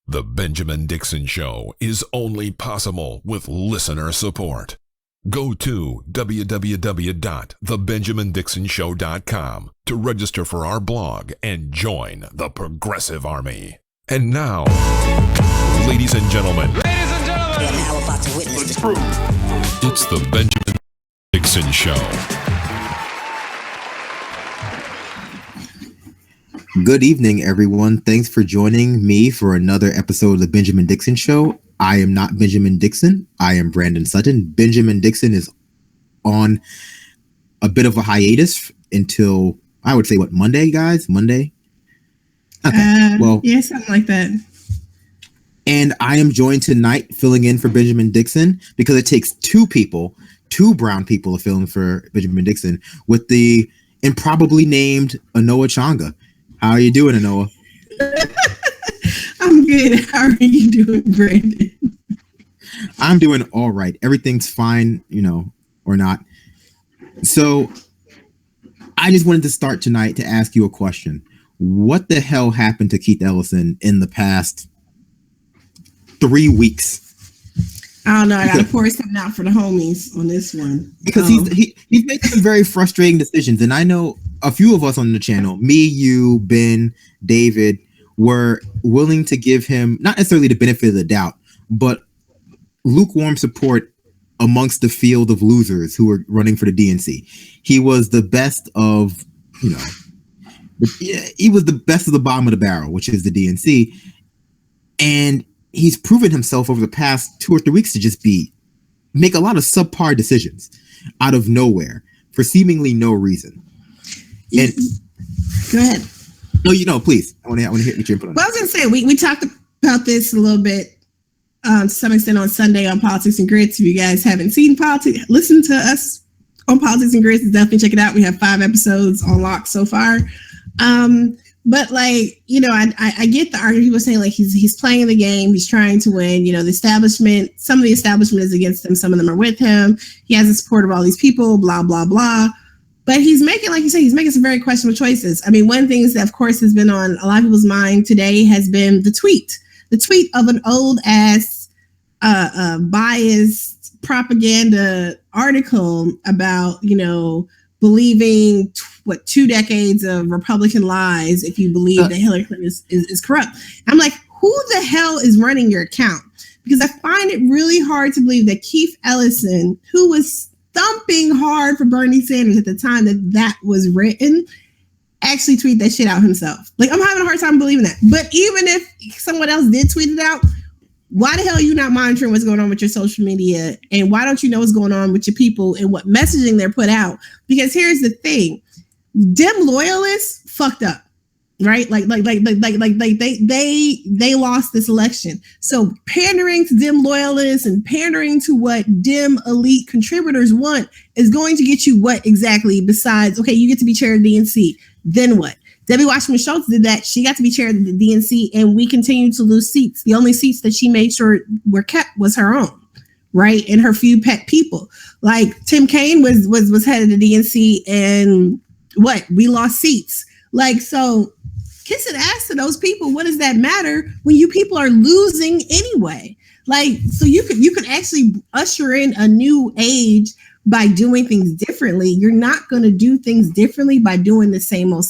The Benjamin Dixon Show is only possible with listener support. Go to www.thebenjamindixonshow.com to register for our blog and join the Progressive Army. And now, ladies and gentlemen, You're now about to witness the truth. It's the Benjamin Dixon Show. Good evening, everyone. Thanks for joining me for another episode of the Benjamin Dixon Show. I am not Benjamin Dixon. I am Brandon Sutton. Benjamin Dixon is on a bit of a hiatus until, I would say, Monday, guys? Monday? Okay. Yeah, something like that. And I am joined tonight filling in for Benjamin Dixon because it takes two brown people to fill in for Benjamin Dixon with the improbably named Anoa Changa. How are you doing, Anoa? I'm good. How are you doing, Brandon? I'm doing all right. Everything's fine, or not. So I just wanted to start tonight to ask you a question. What the hell happened to Keith Ellison in the past 3 weeks? I don't know. I got to pour something out for the homies on this one. Because he's making some very frustrating decisions. And I know a few of us on the channel, me, you, Ben, David, were willing to give him not necessarily the benefit of the doubt, but lukewarm support amongst the field of losers who were running for the DNC. He was the best of, he was the best of the bottom of the barrel, which is the DNC. And he's proven himself over the past 2 or 3 weeks to make a lot of subpar decisions out of nowhere for seemingly no reason. And go ahead. No, please. I want to hear your input on Well, I was going to say, we talked about this a little bit to some extent on Sunday on Politics and Grits. If you guys haven't seen Politics, listen to us on Politics and Grits. Definitely check it out. We have 5 episodes on lock so far. But I get the argument. People saying he's playing the game. He's trying to win. The establishment, some of the establishment is against him. Some of them are with him. He has the support of all these people, blah, blah, blah. But he's making, like you said, he's making some very questionable choices. I mean, one of the things that, of course, has been on a lot of people's mind today has been the tweet of an old ass, biased propaganda article about, believing 2 decades of Republican lies if you believe that Hillary Clinton is corrupt. I'm like, who the hell is running your account? Because I find it really hard to believe that Keith Ellison, who was thumping hard for Bernie Sanders at the time that was written, actually tweet that shit out himself. I'm having a hard time believing that. But even if someone else did tweet it out, why the hell are you not monitoring what's going on with your social media? And why don't you know what's going on with your people and what messaging they're put out? Because here's the thing. Dem loyalists fucked up, right? They lost this election. So pandering to Dem loyalists and pandering to what Dem elite contributors want is going to get you what exactly besides, okay, you get to be chair of the DNC. Then what? Debbie Wasserman Schultz did that. She got to be chair of the DNC and we continue to lose seats. The only seats that she made sure were kept was her own, right? And her few pet people. Like Tim Kaine was head of the DNC and we lost seats. So kiss an ass to those people. What does that matter when you people are losing anyway? So you could actually usher in a new age by doing things differently. You're not going to do things differently by doing the same old.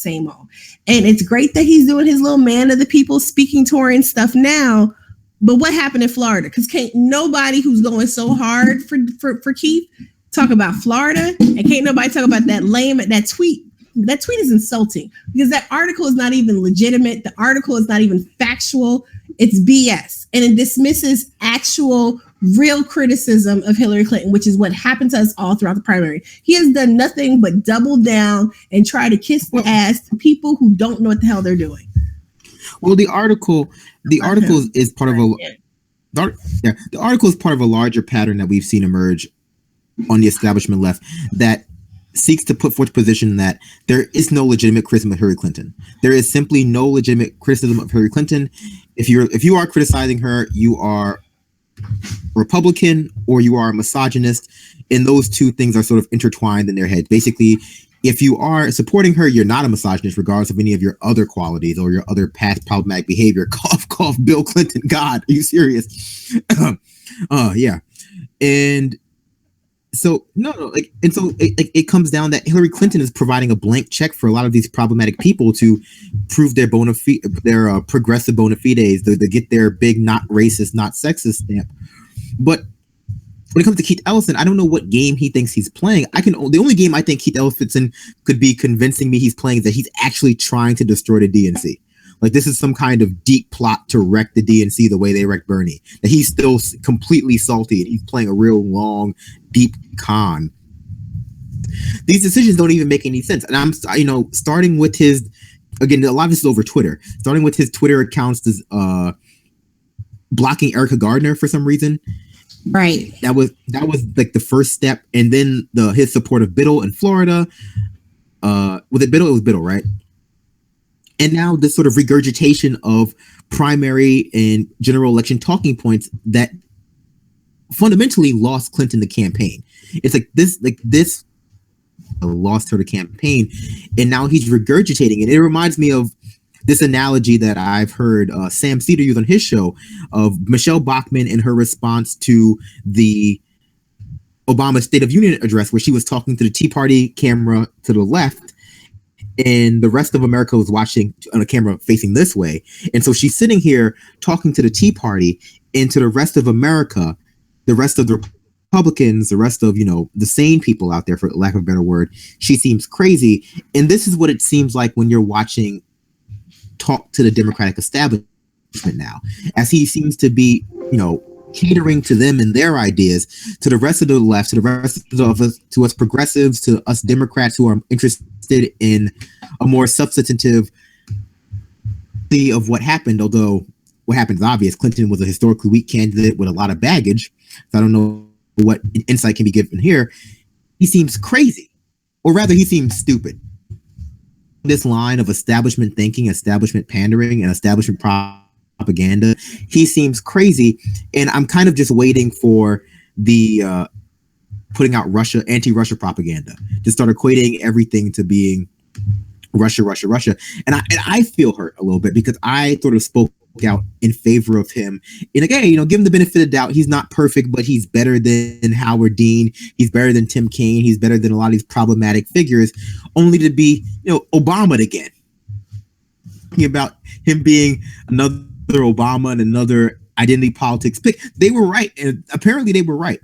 And it's great that he's doing his little man of the people speaking tour and stuff now. But what happened in Florida? Because can't nobody who's going so hard for Keith talk about Florida, and can't nobody talk about that tweet. That tweet is insulting because that article is not even legitimate. The article is not even factual. It's BS. And it dismisses actual real criticism of Hillary Clinton, which is what happened to us all throughout the primary. He has done nothing but double down and try to kiss the ass to people who don't know what the hell they're doing. Well, the article is part of the article is part of a larger pattern that we've seen emerge on the establishment left that seeks to put forth a position that there is no legitimate criticism of Hillary Clinton. There is simply no legitimate criticism of Hillary Clinton. If you are criticizing her, you are Republican or you are a misogynist, and those two things are sort of intertwined in their head. Basically, if you are supporting her, you're not a misogynist, regardless of any of your other qualities or your other past problematic behavior. Cough, cough, Bill Clinton. God, are you serious? Yeah. And so it comes down that Hillary Clinton is providing a blank check for a lot of these problematic people to prove their progressive bona fides, to get their big not racist, not sexist stamp. But when it comes to Keith Ellison, I don't know what game he thinks he's playing. The only game I think Keith Ellison could be convincing me he's playing is that he's actually trying to destroy the DNC. Like this is some kind of deep plot to wreck the DNC the way they wrecked Bernie. That he's still completely salty and he's playing a real long, deep con. These decisions don't even make any sense. And I'm, starting with his, again, a lot of this is over Twitter. Starting with his Twitter accounts, blocking Erica Gardner for some reason. Right. That was like the first step, and then his support of Biddle in Florida. Was it Biddle? It was Biddle, right? And now this sort of regurgitation of primary and general election talking points that fundamentally lost Clinton the campaign. It's like this lost her the campaign, and now he's regurgitating it. It reminds me of this analogy that I've heard Sam Cedar use on his show of Michelle Bachmann in her response to the Obama State of Union address, where she was talking to the Tea Party camera to the left, and the rest of America was watching on a camera facing this way. And so she's sitting here talking to the Tea Party and to the rest of America, the rest of the Republicans, the rest of, the sane people out there, for lack of a better word. She seems crazy. And this is what it seems like when you're watching talk to the Democratic establishment now, as he seems to be, catering to them and their ideas, to the rest of the left, to the rest of us, to us progressives, to us Democrats who are interested in a more substantive of what happened. Although what happened is obvious. Clinton was a historically weak candidate with a lot of baggage. So I don't know what insight can be given here. He seems crazy, or rather he seems stupid. This line of establishment thinking, establishment pandering, and establishment propaganda, he seems crazy. And I'm kind of just waiting for the putting out anti-Russia propaganda to start equating everything to being Russia. And I feel hurt a little bit because I sort of spoke out in favor of him. And again, give him the benefit of the doubt. He's not perfect, but he's better than Howard Dean. He's better than Tim Kaine. He's better than a lot of these problematic figures, only to be, Obama again. Thinking about him being another Obama and another identity politics pick. They were right. And apparently they were right.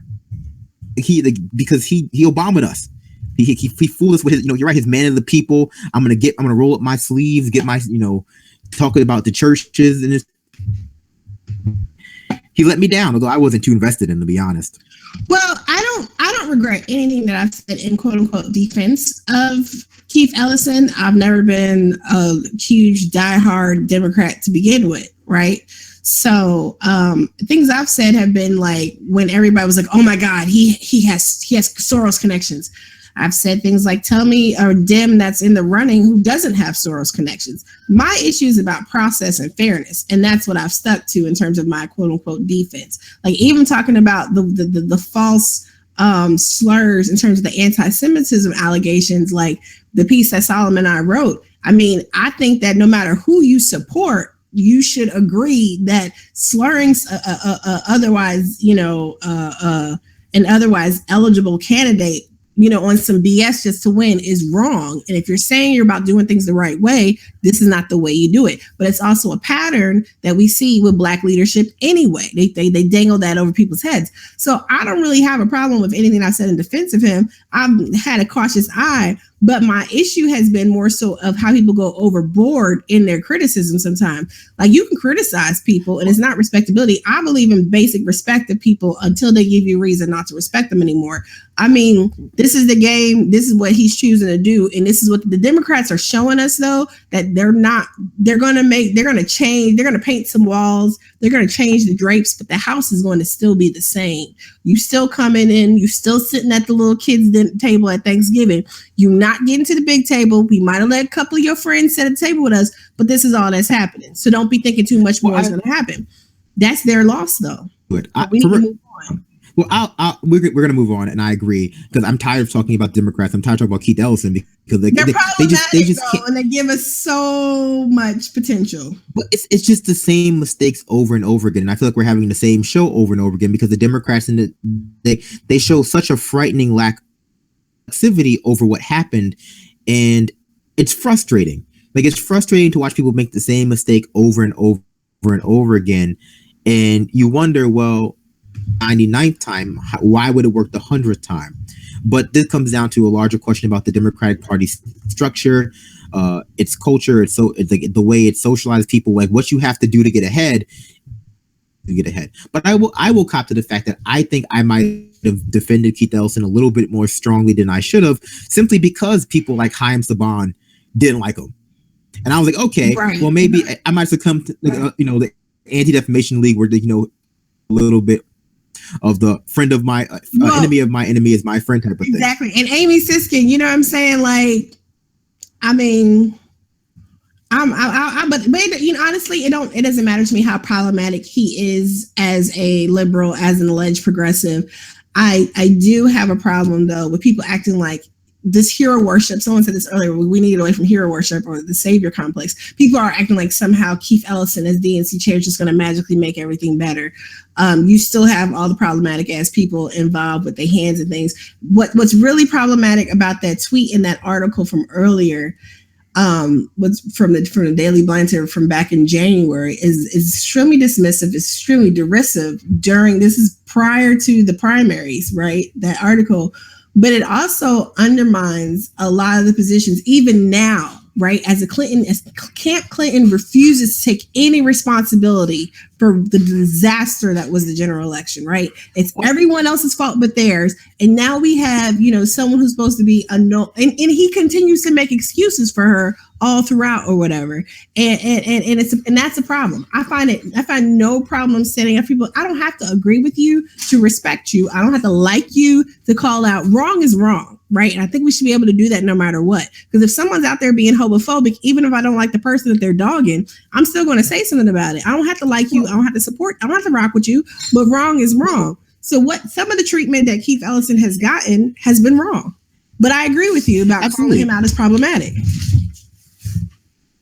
Because he Obama'd us. He fooled us with his, you're right, his man of the people. I'm gonna roll up my sleeves, get my, talking about the churches, and he let me down, although I wasn't too invested in, to be honest. Well, I don't regret anything that I've said in quote unquote defense of Keith Ellison. I've never been a huge diehard Democrat to begin with, right? So things I've said have been like when everybody was like, oh my God, he has Soros connections. I've said things like, tell me a Dem that's in the running who doesn't have Soros connections. My issue is about process and fairness. And that's what I've stuck to in terms of my quote unquote defense. Like even talking about the false slurs in terms of the anti-Semitism allegations, like the piece that Solomon and I wrote. I mean, I think that no matter who you support, you should agree that slurring an otherwise eligible candidate, on some BS just to win is wrong. And if you're saying you're about doing things the right way, this is not the way you do it. But it's also a pattern that we see with Black leadership anyway. They dangle that over people's heads. So I don't really have a problem with anything I said in defense of him. I've had a cautious eye, but my issue has been more so of how people go overboard in their criticism sometimes. Like you can criticize people and it's not respectability. I believe in basic respect of people until they give you a reason not to respect them anymore. I mean, this is the game. This is what he's choosing to do. And this is what the Democrats are showing us, though, that they're going to change. They're going to paint some walls. They're going to change the drapes, but the house is going to still be the same. You still coming in. You still sitting at the little kids' table at Thanksgiving. You not getting to the big table. We might have let a couple of your friends sit at the table with us, but this is all that's happening. So don't be thinking too much more is going to happen. That's their loss, though. Good. We need to move on. Well, we're gonna move on, and I agree because I'm tired of talking about Democrats. I'm tired of talking about Keith Ellison because they're problematic, they just though, and they give us so much potential. But it's just the same mistakes over and over again. And I feel like we're having the same show over and over again because the Democrats they show such a frightening lack of activity over what happened, and it's frustrating. Like, it's frustrating to watch people make the same mistake over and over and over again, and you wonder, well, 99th time, why would it work the 100th time? But this comes down to a larger question about the Democratic Party structure, its culture, it's like the way it socializes people, like what you have to do to get ahead. But I will cop to the fact that I think I might have defended Keith Ellison a little bit more strongly than I should have, simply because people like Haim Saban didn't like him, and I was like, okay, well, maybe I might succumb to the Anti-Defamation League, where a little bit of the friend of my enemy of my enemy is my friend type of thing. Exactly. And Amy Siskin, you know what I'm saying? Like, I mean, but honestly, it doesn't matter to me how problematic he is as a liberal, as an alleged progressive. I do have a problem though with people acting like this hero worship. Someone said this earlier. We need to get away from hero worship or the savior complex. People are acting like somehow Keith Ellison as DNC chair is just going to magically make everything better. You still have all the problematic ass people involved with their hands and things. What's really problematic about that tweet and that article from earlier, what's from the Daily Blanter from back in January, is extremely dismissive, extremely derisive this is prior to the primaries, right? That article. But it also undermines a lot of the positions, even now, right? As Camp Clinton refuses to take any responsibility for the disaster that was the general election, right? It's everyone else's fault but theirs. And now we have, someone who's supposed to be and he continues to make excuses for her all throughout or whatever. And that's a problem. I find no problem standing up for people. I don't have to agree with you to respect you. I don't have to like you to call out wrong is wrong, right? And I think we should be able to do that no matter what. Because if someone's out there being homophobic, even if I don't like the person that they're dogging, I'm still going to say something about it. I don't have to like you. I don't have to support. I don't have to rock with you, but wrong is wrong. So some of the treatment that Keith Ellison has gotten has been wrong. But I agree with you about calling him out as problematic.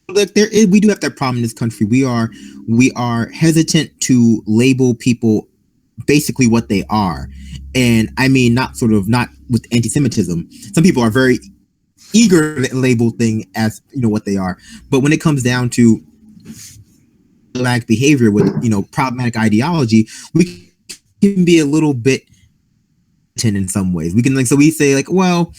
Look, we do have that problem in this country. We are hesitant to label people basically what they are, and I mean not with anti-Semitism. Some people are very eager to label things as what they are, but when it comes down to problematic behavior with problematic ideology, we can be a little bit in some ways. We can we say well,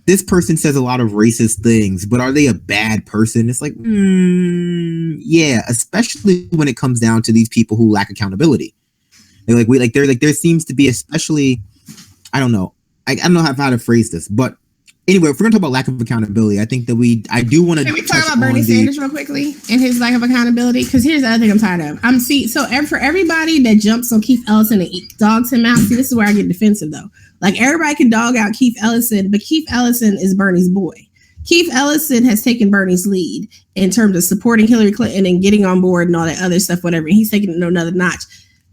this person says a lot of racist things, but are they a bad person? It's like, yeah, especially when it comes down to these people who lack accountability. There seems to be, especially, I don't know how to phrase this, but anyway, if we're gonna talk about lack of accountability, I think that I do want to. Can we talk about Bernie Sanders real quickly and his lack of accountability? Because here's the other thing I'm tired of. For everybody that jumps on Keith Ellison and dogs him out, see, this is where I get defensive though. Like, everybody can dog out Keith Ellison, but Keith Ellison is Bernie's boy. Keith Ellison has taken Bernie's lead in terms of supporting Hillary Clinton and getting on board and all that other stuff, whatever. And he's taking it to another notch.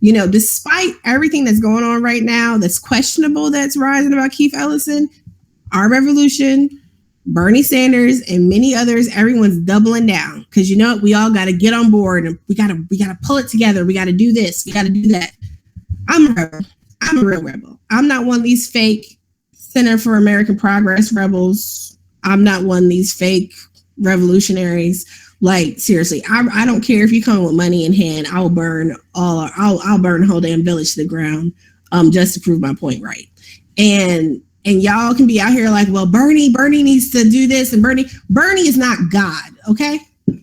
Despite everything that's going on right now, that's questionable, that's rising about Keith Ellison, Our Revolution, Bernie Sanders, and many others, everyone's doubling down because we all got to get on board and we got to pull it together. We got to do this. We got to do that. I'm a rebel. I'm a real rebel. I'm not one of these fake Center for American Progress rebels. I'm not one of these fake revolutionaries. Like, seriously, I don't care if you come with money in hand. I'll burn I'll burn the whole damn village to the ground, just to prove my point right. And y'all can be out here like, well, Bernie needs to do this, and Bernie is not God, okay?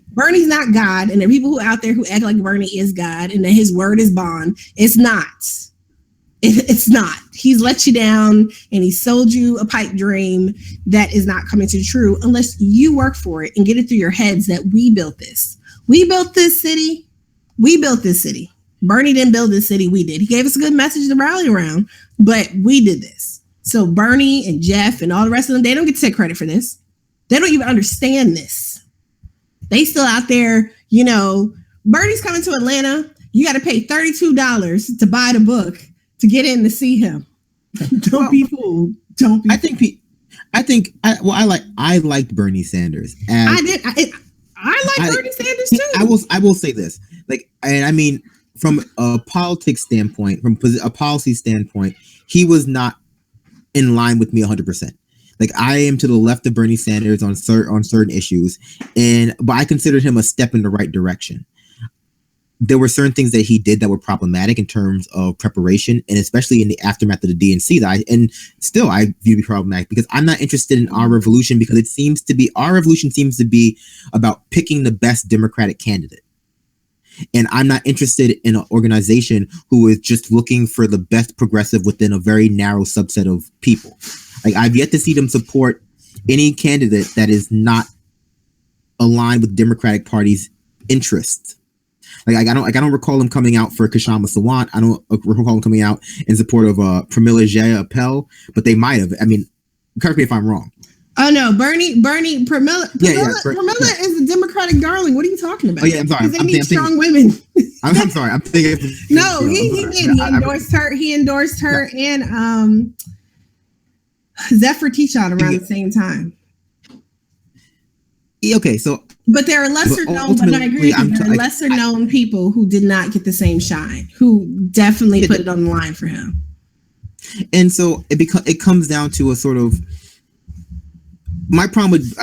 Bernie's not God, and there are people who out there who act like Bernie is God and that his word is bond. It's not. It's not. He's let you down and he sold you a pipe dream that is not coming to true unless you work for it and get it through your heads that we built this. We built this city. Bernie didn't build this city. We did. He gave us a good message to rally around, but we did this. So Bernie and Jeff and all the rest of them, they don't get to take credit for this. They don't even understand this. They still out there, Bernie's coming to Atlanta. You got to pay $32 to buy the book to get in to see him. Don't be fooled. Don't be. I liked Bernie Sanders. I did. I like Bernie Sanders too. I will say this, and I mean, from a politics standpoint, from a policy standpoint, he was not in line with me 100%. Like, I am to the left of Bernie Sanders on certain issues, but I considered him a step in the right direction. There were certain things that he did that were problematic in terms of preparation, and especially in the aftermath of the DNC I view to be problematic, because I'm not interested in our revolution, because our revolution seems to be about picking the best Democratic candidate. And I'm not interested in an organization who is just looking for the best progressive within a very narrow subset of people. Like, I've yet to see them support any candidate that is not aligned with Democratic Party's interests. I don't recall them coming out for Kashama Sawant. I don't recall them coming out in support of Pramila Jayapal, but they might have. I mean, correct me if I'm wrong. Oh no, Pramila is a Democratic darling. What are you talking about? Oh yeah, I'm sorry. They need strong women. I'm sorry. I'm thinking. No, he did. He endorsed her. He endorsed her and Zephyr Teachout around the same time. Okay, so. But there are lesser known, but I agree. There are lesser known people who did not get the same shine, who definitely put it on the line for him. And so it comes down to a sort of my problem with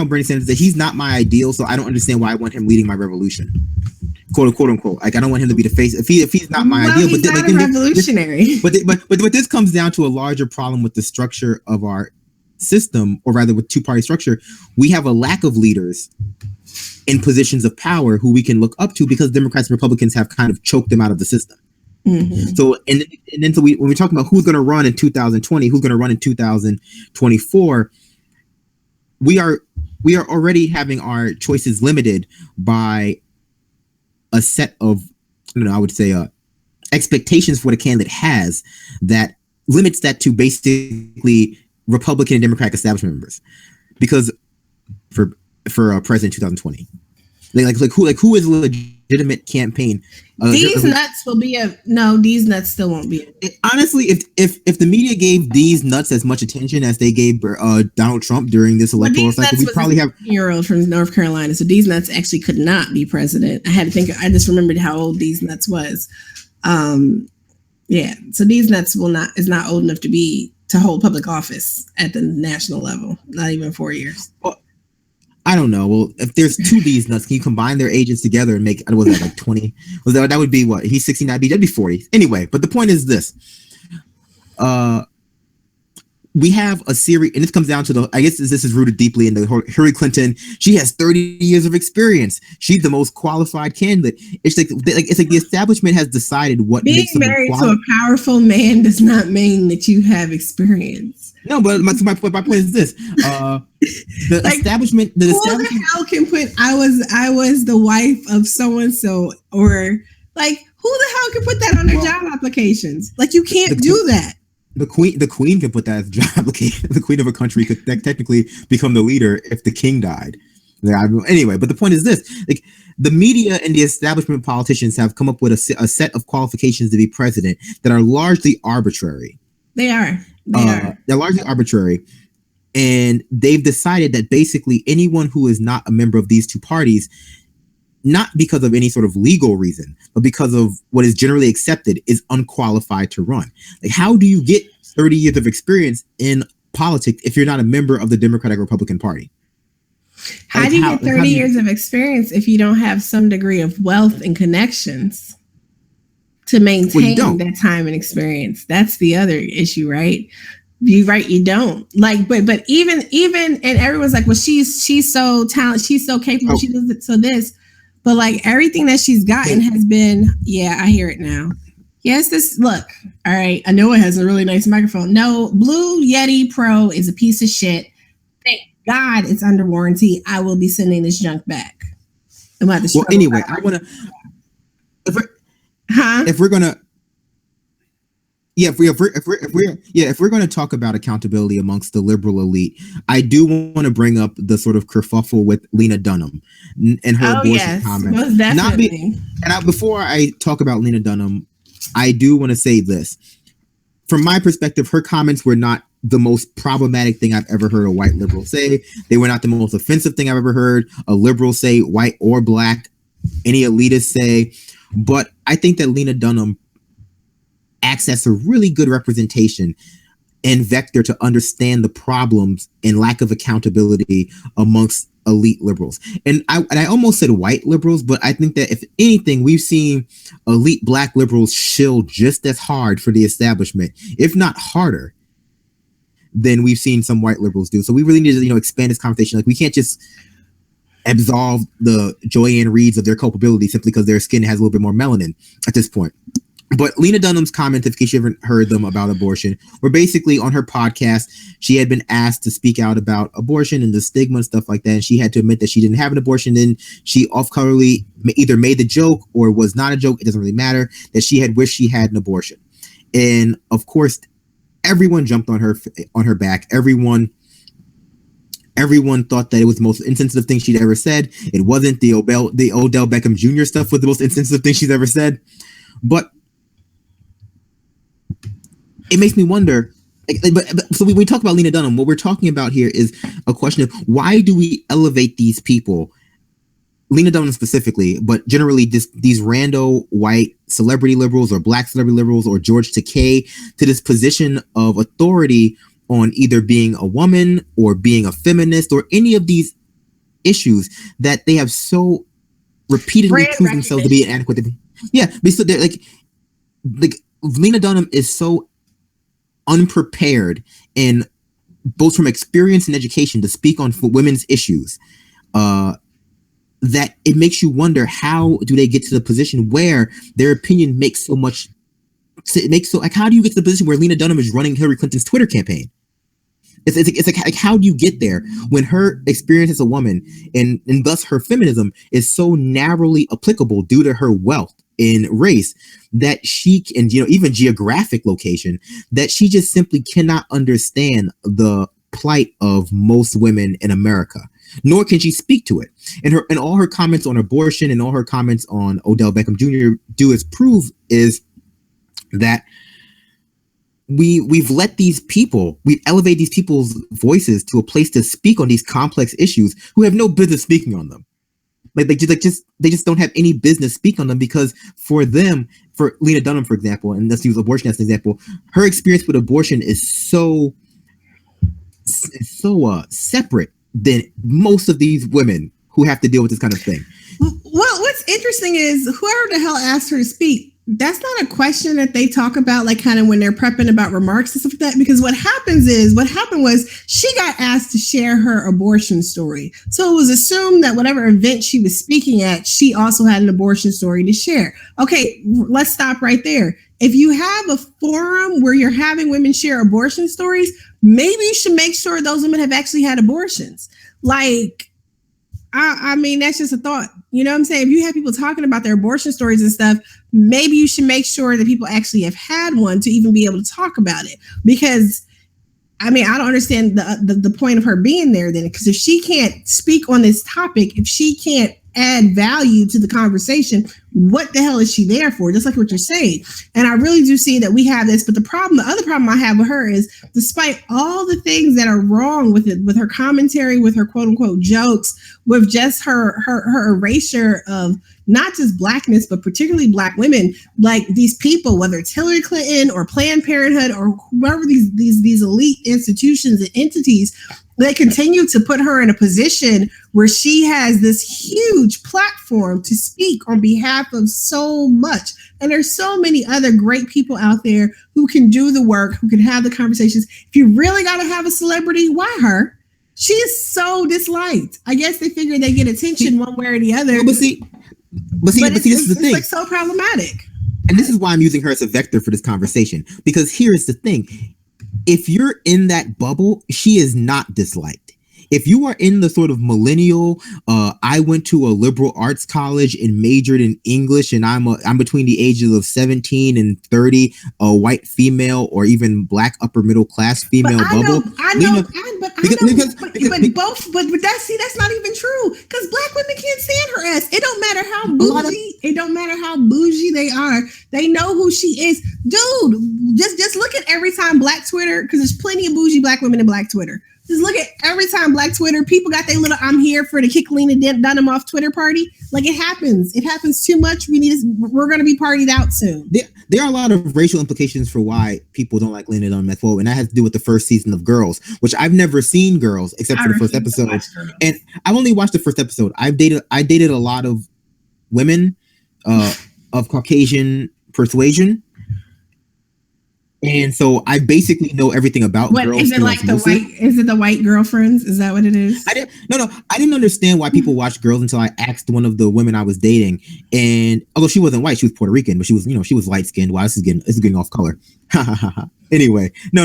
Bernie Sanders is that he's not my ideal, so I don't understand why I want him leading my revolution, quote unquote. Like, I don't want him to be the face if he's not my ideal. He's not a revolutionary. But this comes down to a larger problem with the structure of our system, or rather with two-party structure. We have a lack of leaders in positions of power who we can look up to, because Democrats and Republicans have kind of choked them out of the system. Mm-hmm. So when we're talking about who's going to run in 2020, who's going to run in 2024, we are already having our choices limited by a set of, I would say, expectations for what a candidate has that limits that to basically Republican and Democratic establishment members. Because for president 2020, who is a legitimate campaign? These nuts will be these nuts still won't be. Honestly, if the media gave these nuts as much attention as they gave Donald Trump during this electoral cycle, we probably have a 10-year-old from North Carolina. So these nuts actually could not be president. I had to think. I just remembered how old these nuts was. Yeah. So these nuts is not old enough to hold public office at the national level. Not even 4 years. Well, I don't know. Well, if there's two D's nuts, can you combine their ages together and make, what was that, like 20? That would be what? If he's 69, that'd be 40. Anyway, but the point is this. We have a series, and this comes down to I guess this is rooted deeply in the Hillary Clinton. She has 30 years of experience. She's the most qualified candidate. It's like the establishment has decided what being makes married to a powerful man does not mean that you have experience. No, but my point is this: the establishment. Who the hell can put I was the wife of so and so, or like who the hell can put that on their job applications? Like, you can't do that. The queen could put that as a job application. The queen of a country could technically become the leader if the king died. Anyway, but the point is this: like, the media and the establishment politicians have come up with a set of qualifications to be president that are largely arbitrary. They are. They're largely arbitrary, and they've decided that basically anyone who is not a member of these two parties, not because of any sort of legal reason, but because of what is generally accepted, is unqualified to run. Like, how do you get 30 years of experience in politics if you're not a member of the Democratic Republican Party? How do you get 30 years of experience if you don't have some degree of wealth and connections to maintain that time and experience? That's the other issue, right? You don't. Like, but even and everyone's like, well, she's so talented, she's so capable, she does it, so this. But like, everything that she's gotten has been, I hear it now. Yes, look, all right, Anoa has a really nice microphone. No, Blue Yeti Pro is a piece of shit. Thank God it's under warranty. I will be sending this junk back. Well, anyway, I want to, if we're gonna, if we're going to talk about accountability amongst the liberal elite, I do want to bring up the sort of kerfuffle with Lena Dunham and her abortion comment. Most definitely. Before I talk about Lena Dunham, I do want to say this: from my perspective, her comments were not the most problematic thing I've ever heard a white liberal say. They were not the most offensive thing I've ever heard a liberal say, white or black, any elitist say. But I think that Lena Dunham acts as a really good representation and vector to understand the problems and lack of accountability amongst elite liberals. And I almost said white liberals, but I think that if anything, we've seen elite black liberals shill just as hard for the establishment, if not harder, than we've seen some white liberals do. So we really need to, expand this conversation. Like, we can't just absolve the Joyanne Reeds of their culpability simply because their skin has a little bit more melanin at this point. But Lena Dunham's comments, in case you haven't heard them, about abortion, were basically on her podcast. She had been asked to speak out about abortion and the stigma and stuff like that. And she had to admit that she didn't have an abortion. Then she off-colorly either made the joke or was not a joke. It doesn't really matter, that she had wished she had an abortion. And of course, everyone jumped on her back. Everyone thought that it was the most insensitive thing she'd ever said. It wasn't. The Odell Beckham Jr. stuff was the most insensitive thing she's ever said. But it makes me wonder. So when we talk about Lena Dunham, what we're talking about here is a question of why do we elevate these people, Lena Dunham specifically, but generally these rando white celebrity liberals or black celebrity liberals or George Takei, to this position of authority on either being a woman or being a feminist or any of these issues that they have so repeatedly proven themselves to be inadequate. Yeah, so they're like Lena Dunham is so unprepared in both from experience and education to speak on women's issues that it makes you wonder, how do they get to the position where their opinion makes so much, how do you get to the position where Lena Dunham is running Hillary Clinton's Twitter campaign? It's like how do you get there when her experience as a woman and thus her feminism is so narrowly applicable due to her wealth in race that she can, even geographic location, that she just simply cannot understand the plight of most women in America, nor can she speak to it. And all her comments on abortion and all her comments on Odell Beckham Jr. do is prove is that we've elevate these people's voices to a place to speak on these complex issues who have no business speaking on them. Like they just don't have any business speak on them, because for Lena Dunham, for example, and let's use abortion as an example, her experience with abortion is so separate than most of these women who have to deal with this kind of thing. Well, what's interesting is whoever the hell asked her to speak, that's not a question that they talk about, like kind of when they're prepping about remarks and stuff like that. Because what happened was she got asked to share her abortion story. So it was assumed that whatever event she was speaking at, she also had an abortion story to share. Okay, let's stop right there. If you have a forum where you're having women share abortion stories, maybe you should make sure those women have actually had abortions. Like, I mean, that's just a thought. You know what I'm saying? If you have people talking about their abortion stories and stuff, maybe you should make sure that people actually have had one to even be able to talk about it. Because, I mean, I don't understand the point of her being there then. Because if she can't speak on this topic, if she can't add value to the conversation, what the hell is she there for? Just like what you're saying. And I really do see that we have this, but the other problem I have with her is, despite all the things that are wrong with it, with her commentary, with her quote unquote jokes, with just her erasure of not just blackness, but particularly black women, like these people, whether it's Hillary Clinton or Planned Parenthood or whoever these elite institutions and entities, they continue to put her in a position where she has this huge platform to speak on behalf of so much. And there's so many other great people out there who can do the work, who can have the conversations. If you really got to have a celebrity, why her? She is so disliked. I guess they figure they get attention one way or the other. But see, this is the thing. It's like so problematic. And this is why I'm using her as a vector for this conversation. Because here is the thing. If you're in that bubble, she is not disliked. if you are in the sort of millennial, I went to a liberal arts college and majored in English, and I'm between the ages of 17 and 30, a white female or even black upper middle class female bubble. That's not even true, because black women can't stand her ass. It don't matter how bougie. It don't matter how bougie they are. They know who she is, dude. Just look at every time Black Twitter, because there's plenty of bougie black women in Black Twitter. Just look at every time Black Twitter, people got their little "I'm here for the kick Lena Dunham off" Twitter party. Like, it happens. It happens too much. We're going to be partied out soon. There are a lot of racial implications for why people don't like Lena Dunham as well, and that has to do with the first season of Girls, which I've never seen Girls except for the first episode, and I've only watched the first episode. I dated a lot of women of Caucasian persuasion. And so I basically know everything about girls. Is it like the white? Is it the white girlfriends? Is that what it is? I didn't understand why people watch Girls until I asked one of the women I was dating. And although she wasn't white, she was Puerto Rican, but she was light skinned. Wow, this is getting off color. Anyway, no.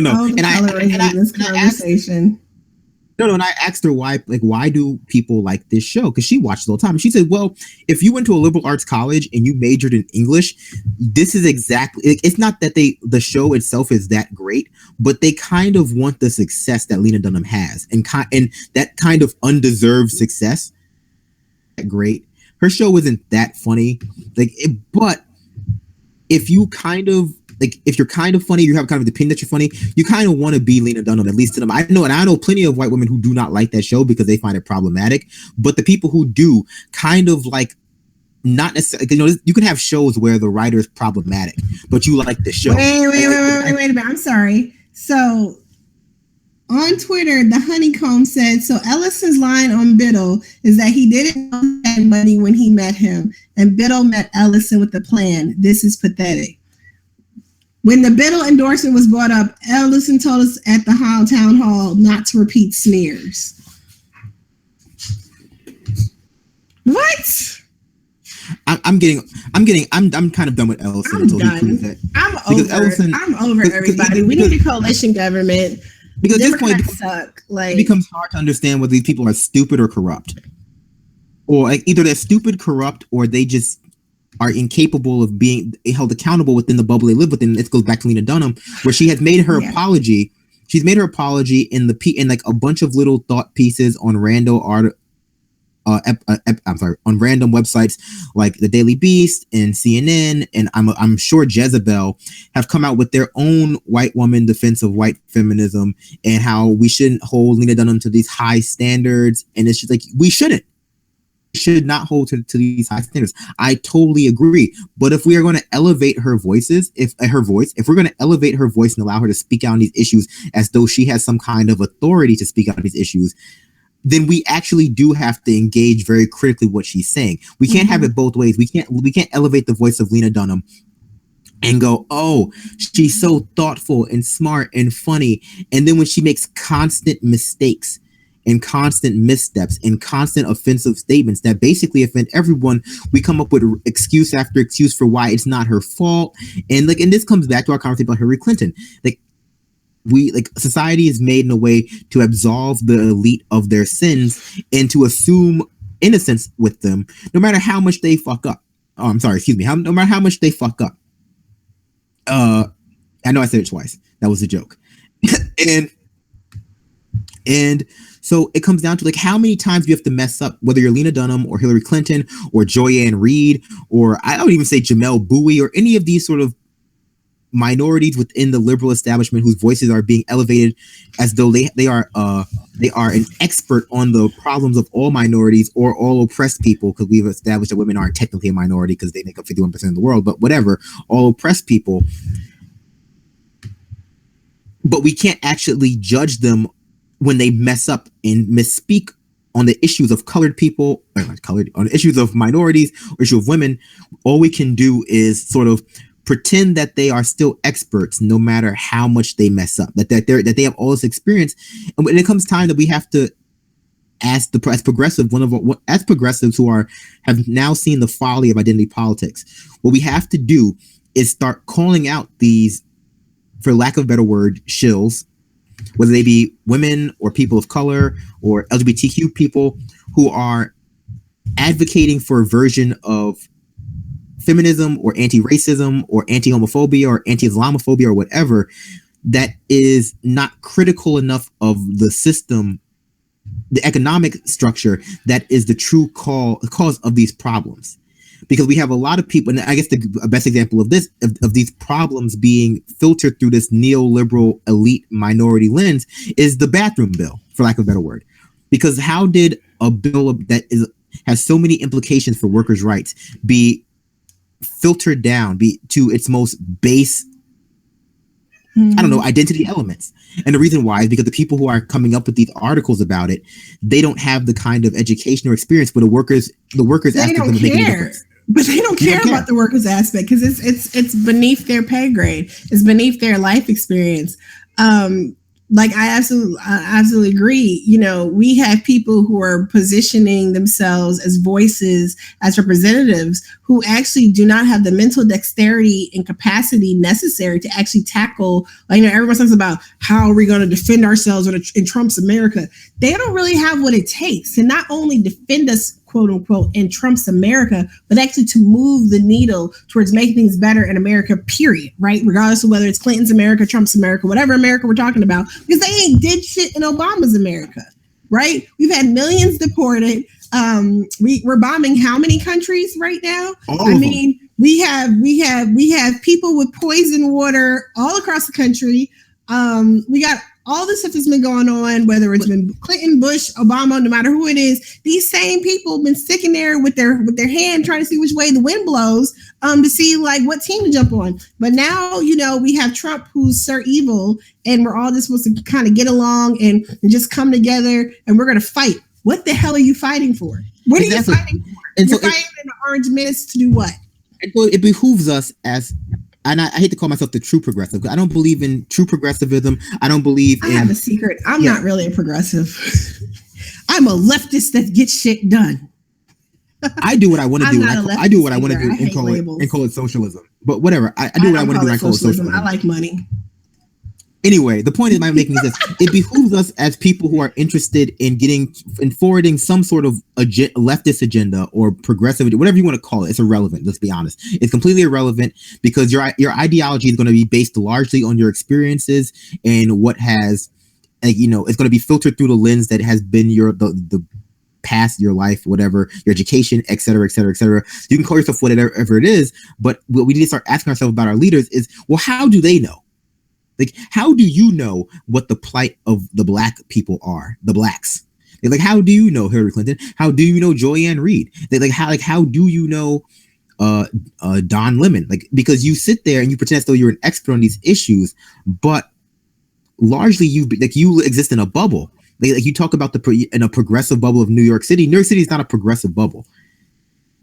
And I asked her why do people like this show? Because she watched it all the time. And she said, well, if you went to a liberal arts college and you majored in English, this is exactly, it's not that the show itself is that great, but they kind of want the success that Lena Dunham has, and that kind of undeserved success. Great. Her show isn't that funny. But if you kind of, if you're kind of funny, you have kind of the opinion that you're funny, you kind of want to be Lena Dunham, at least to them. I know plenty of white women who do not like that show because they find it problematic. But the people who do kind of not necessarily, you can have shows where the writer is problematic, but you like the show. Wait a minute. I'm sorry. So on Twitter, the Honeycomb said, so Ellison's line on Biddle is that he didn't know he had money when he met him, and Biddle met Ellison with a plan. This is pathetic. When the Biddle endorsement was brought up, Ellison told us at the town hall not to repeat smears. What? I'm kind of done with Ellison until he proves that. I'm over everybody. We need a coalition government. Because at this point, it becomes hard to understand whether these people are stupid or corrupt, or either they're stupid, corrupt, or they just are incapable of being held accountable within the bubble they live within. This goes back to Lena Dunham, where she has made her apology. She's made her apology in a bunch of little thought pieces on random on random websites like the Daily Beast and CNN, and I'm sure Jezebel have come out with their own white woman defense of white feminism and how we shouldn't hold Lena Dunham to these high standards, and it's just we should not hold to these high standards. I totally agree. But if we are going to elevate her voices, if we're going to elevate her voice and allow her to speak out on these issues as though she has some kind of authority to speak out on these issues, then we actually do have to engage very critically what she's saying. We can't have it both ways. We can't elevate the voice of Lena Dunham and go, oh, she's so thoughtful and smart and funny. And then when she makes constant mistakes and constant missteps and constant offensive statements that basically offend everyone, we come up with excuse after excuse for why it's not her fault. And this comes back to our conversation about Hillary Clinton. Society is made in a way to absolve the elite of their sins and to assume innocence with them, no matter how much they fuck up. Oh, I'm sorry, excuse me. No matter how much they fuck up. I know I said it twice. That was a joke. And so it comes down to how many times you have to mess up, whether you're Lena Dunham or Hillary Clinton or Joyanne Reid, or I would even say Jamel Bowie, or any of these sort of minorities within the liberal establishment whose voices are being elevated as though they are an expert on the problems of all minorities or all oppressed people, because we've established that women aren't technically a minority because they make up 51% of the world, but whatever, all oppressed people. But we can't actually judge them when they mess up and misspeak on the issues of colored people, on the issues of minorities or issue of women. All we can do is sort of pretend that they are still experts, no matter how much they mess up. That they have all this experience, and when it comes time that we have to ask as progressives who have now seen the folly of identity politics, what we have to do is start calling out these, for lack of a better word, shills, whether they be women or people of color or LGBTQ people who are advocating for a version of feminism or anti-racism or anti-homophobia or anti-Islamophobia or whatever that is not critical enough of the system, the economic structure that is the true cause of these problems. Because we have a lot of people, and I guess the best example of this, of these problems being filtered through this neoliberal elite minority lens, is the bathroom bill, for lack of a better word. Because how did a bill that has so many implications for workers' rights be filtered down to its most base, I don't know, identity elements? And the reason why is because the people who are coming up with these articles about it, they don't have the kind of education or experience, but the workers aspect of them making a difference. But they don't care about the workers aspect because it's beneath their pay grade. It's beneath their life experience. Like I absolutely agree. You know, we have people who are positioning themselves as voices, as representatives, who actually do not have the mental dexterity and capacity necessary to actually tackle. Like, you know, everyone talks about how are we going to defend ourselves in Trump's America. They don't really have what it takes to not only defend us, quote unquote, in Trump's America, but actually to move the needle towards making things better in America, period, right? Regardless of whether it's Clinton's America, Trump's America, whatever America we're talking about, because they ain't did shit in Obama's America, right? We've had millions deported. We're bombing how many countries right now? I mean, we have people with poison water all across the country. We got all the stuff that's been going on, whether it's been Clinton, Bush, Obama, no matter who it is. These same people have been sticking there with their hand trying to see which way the wind blows, to see like what team to jump on. But now, you know, we have Trump, who's Sir Evil, and we're all just supposed to kind of get along and just come together, and we're going to fight. What the hell are you fighting for? What are you fighting for? And you're fighting in the Orange Menace to do what? And so it behooves us as, and I hate to call myself the true progressive, because I don't believe in true progressivism. I don't believe in... I have a secret. I'm not really a progressive. I'm a leftist that gets shit done. I do what I want to do. I do what I want to do and call it socialism. But whatever. I do what I want to do and I call it socialism. I like money. Anyway, the point I'm making is this: it behooves us as people who are interested in forwarding some sort of leftist agenda or progressive, whatever you want to call it. It's irrelevant. Let's be honest. It's completely irrelevant because your ideology is going to be based largely on your experiences and what has, you know, it's going to be filtered through the lens that has been the past, your life, whatever, your education, et cetera, et cetera, et cetera. You can call yourself whatever it is, but what we need to start asking ourselves about our leaders is, well, how do they know? Like, how do you know what the plight of the black people are, the blacks? Like, how do you know Hillary Clinton? How do you know Joyanne Reed? How do you know Don Lemon? Like, because you sit there and you pretend as though you're an expert on these issues, but largely you exist in a bubble. Like you talk about in a progressive bubble of New York City. New York City is not a progressive bubble.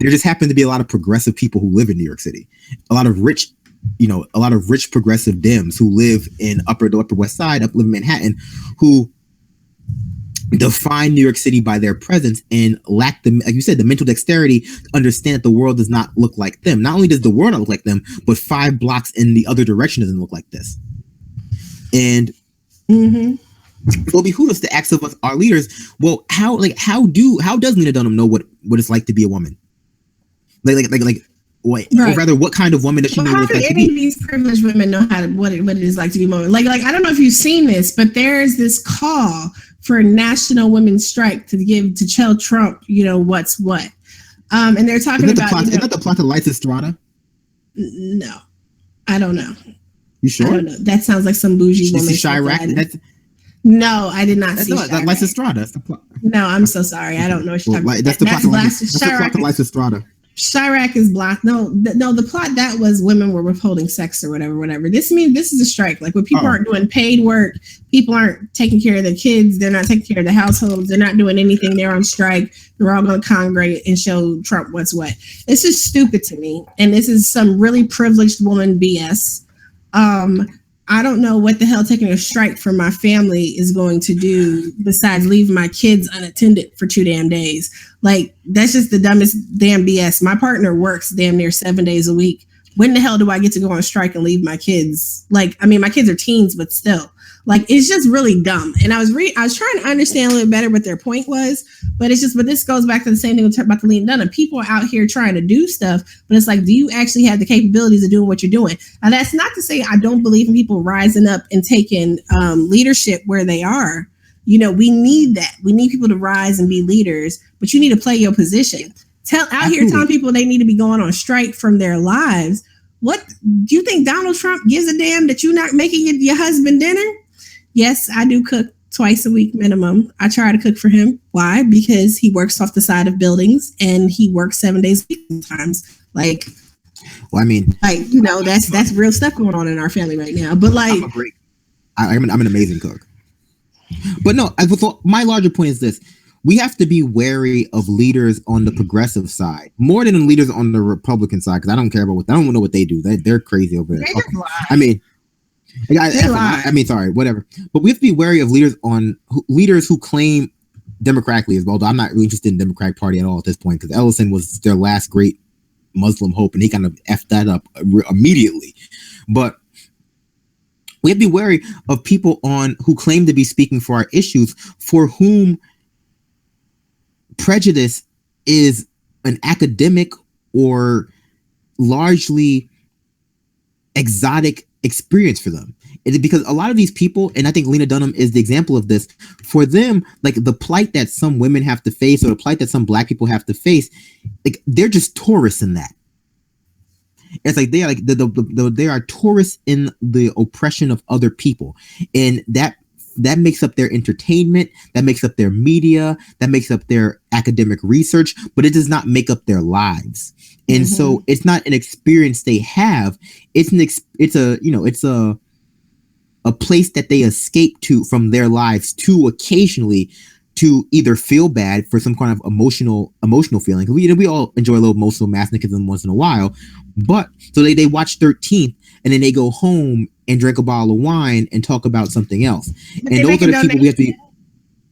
There just happen to be a lot of progressive people who live in New York City. A lot of rich progressive Dems who live in the Upper West Side, live in Manhattan, who define New York City by their presence and lack like you said, the mental dexterity to understand that the world does not look like them. Not only does the world not look like them, but 5 blocks in the other direction doesn't look like this. And it'll behoove us to ask of us, our leaders, well, how does Lena Dunham know what it's like to be a woman? Right. Or rather, what kind of woman does she know? How do any of these privileged women know what it is like to be a woman? Like I don't know if you've seen this, but there's this call for a national women's strike to tell Trump, you know, what's what. And they're talking about. Isn't that the plot to Lights Estrada? No, I don't know. You sure? I don't know. That sounds like some bougie woman. Chirac. No, I did not see that. Lights Estrada. That's the plot. No, I'm so sorry. I don't know what you're talking about. That's the plot to Lights Estrada. Chirac is black. No, the plot that was women were withholding sex or whatever. This is a strike. Like when people aren't doing paid work, people aren't taking care of their kids, they're not taking care of the households, they're not doing anything, they're on strike. They're all going to congregate and show Trump what's what. This is stupid to me. And this is some really privileged woman BS. I don't know what the hell taking a strike from my family is going to do besides leave my kids unattended for 2 damn days. Like, that's just the dumbest damn BS. My partner works damn near 7 days a week. when the hell do I get to go on strike and leave my kids? Like, I mean, my kids are teens, but still, like, it's just really dumb. And I was trying to understand a little better what their point was, but this goes back to the same thing about the Lena Dunham. People are out here trying to do stuff, but it's like, do you actually have the capabilities of doing what you're doing? Now, that's not to say I don't believe in people rising up and taking leadership where they are. You know, we need that. We need people to rise and be leaders, but you need to play your position. Here telling people they need to be going on strike from their lives. What do you think Donald Trump gives a damn that you're not making your husband dinner? Yes, I do cook twice a week minimum. I try to cook for him. Why? Because he works off the side of buildings and he works 7 days a week sometimes. Like, well, I mean, like, you know, that's real stuff going on in our family right now. But like, I'm an amazing cook. But no, my larger point is this. We have to be wary of leaders on the progressive side more than leaders on the Republican side, because I don't care about I don't know what they do. They're crazy over there. I mean, sorry, whatever. But we have to be wary of leaders who claim democratically as well. Although I'm not really interested in the Democratic Party at all at this point, because Ellison was their last great Muslim hope, and he kind of effed that up immediately. But we have to be wary of people who claim to be speaking for our issues, for whom prejudice is an academic or largely exotic experience for them. Because a lot of these people, and I think Lena Dunham is the example of this, for them, like the plight that some women have to face or the plight that some Black people have to face, like they're just tourists in that. It's like they are they are tourists in the oppression of other people, and that makes up their entertainment, that makes up their media, that makes up their academic research, but it does not make up their lives. And so it's not an experience they have. It's a place that they escape to from their lives to occasionally to either feel bad for some kind of emotional feeling. We all enjoy a little emotional masochism once in a while, but so they watch 13th and then they go home and drink a bottle of wine and talk about something else. And those are the people we have to.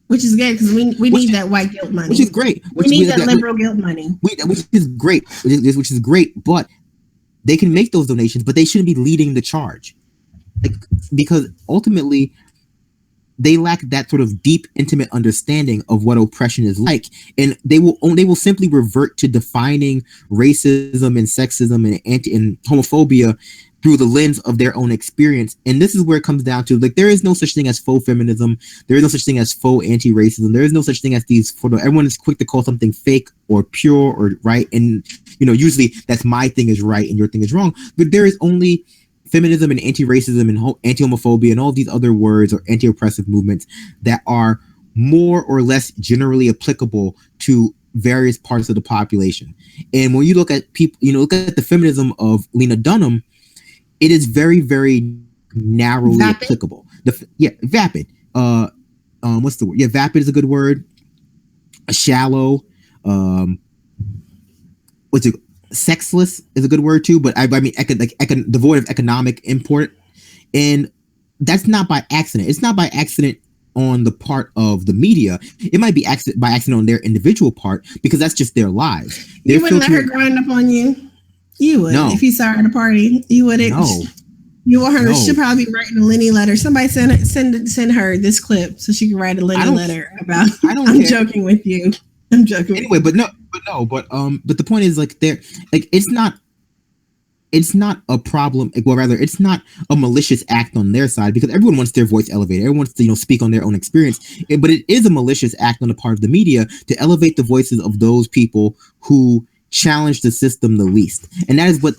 Which is good, because we need that white guilt money. Which is great. We need that liberal guilt money. Which is great. Which is great. But they can make those donations, but they shouldn't be leading the charge, because ultimately they lack that sort of deep, intimate understanding of what oppression is like, and they will simply revert to defining racism and sexism and homophobia through the lens of their own experience. And this is where it comes down to, like, there is no such thing as faux feminism. There is no such thing as faux anti-racism. There is no such thing as these everyone is quick to call something fake or pure or right. And, usually that's my thing is right and your thing is wrong. But there is only feminism and anti-racism and anti-homophobia and all these other words or anti-oppressive movements that are more or less generally applicable to various parts of the population. And when you look at people, look at the feminism of Lena Dunham, it is very, very narrowly applicable. Vapid. What's the word? Yeah, vapid is a good word. Shallow. Sexless is a good word too, but I mean, devoid of economic import, and that's not by accident. It's not by accident on the part of the media. It might be by accident on their individual part, because that's just their lives. You wouldn't let her grind up on you. You would, if you saw her at a party. You wouldn't. No. You want her? No. She'll probably be writing a Lenny letter. Somebody send her this clip so she can write a Lenny letter about. I'm joking with you. I'm joking. Anyway, but the point is, like, it's not a problem. Well, rather, it's not a malicious act on their side, because everyone wants their voice elevated. Everyone wants to, speak on their own experience. But it is a malicious act on the part of the media to elevate the voices of those people who challenge the system the least. And that is what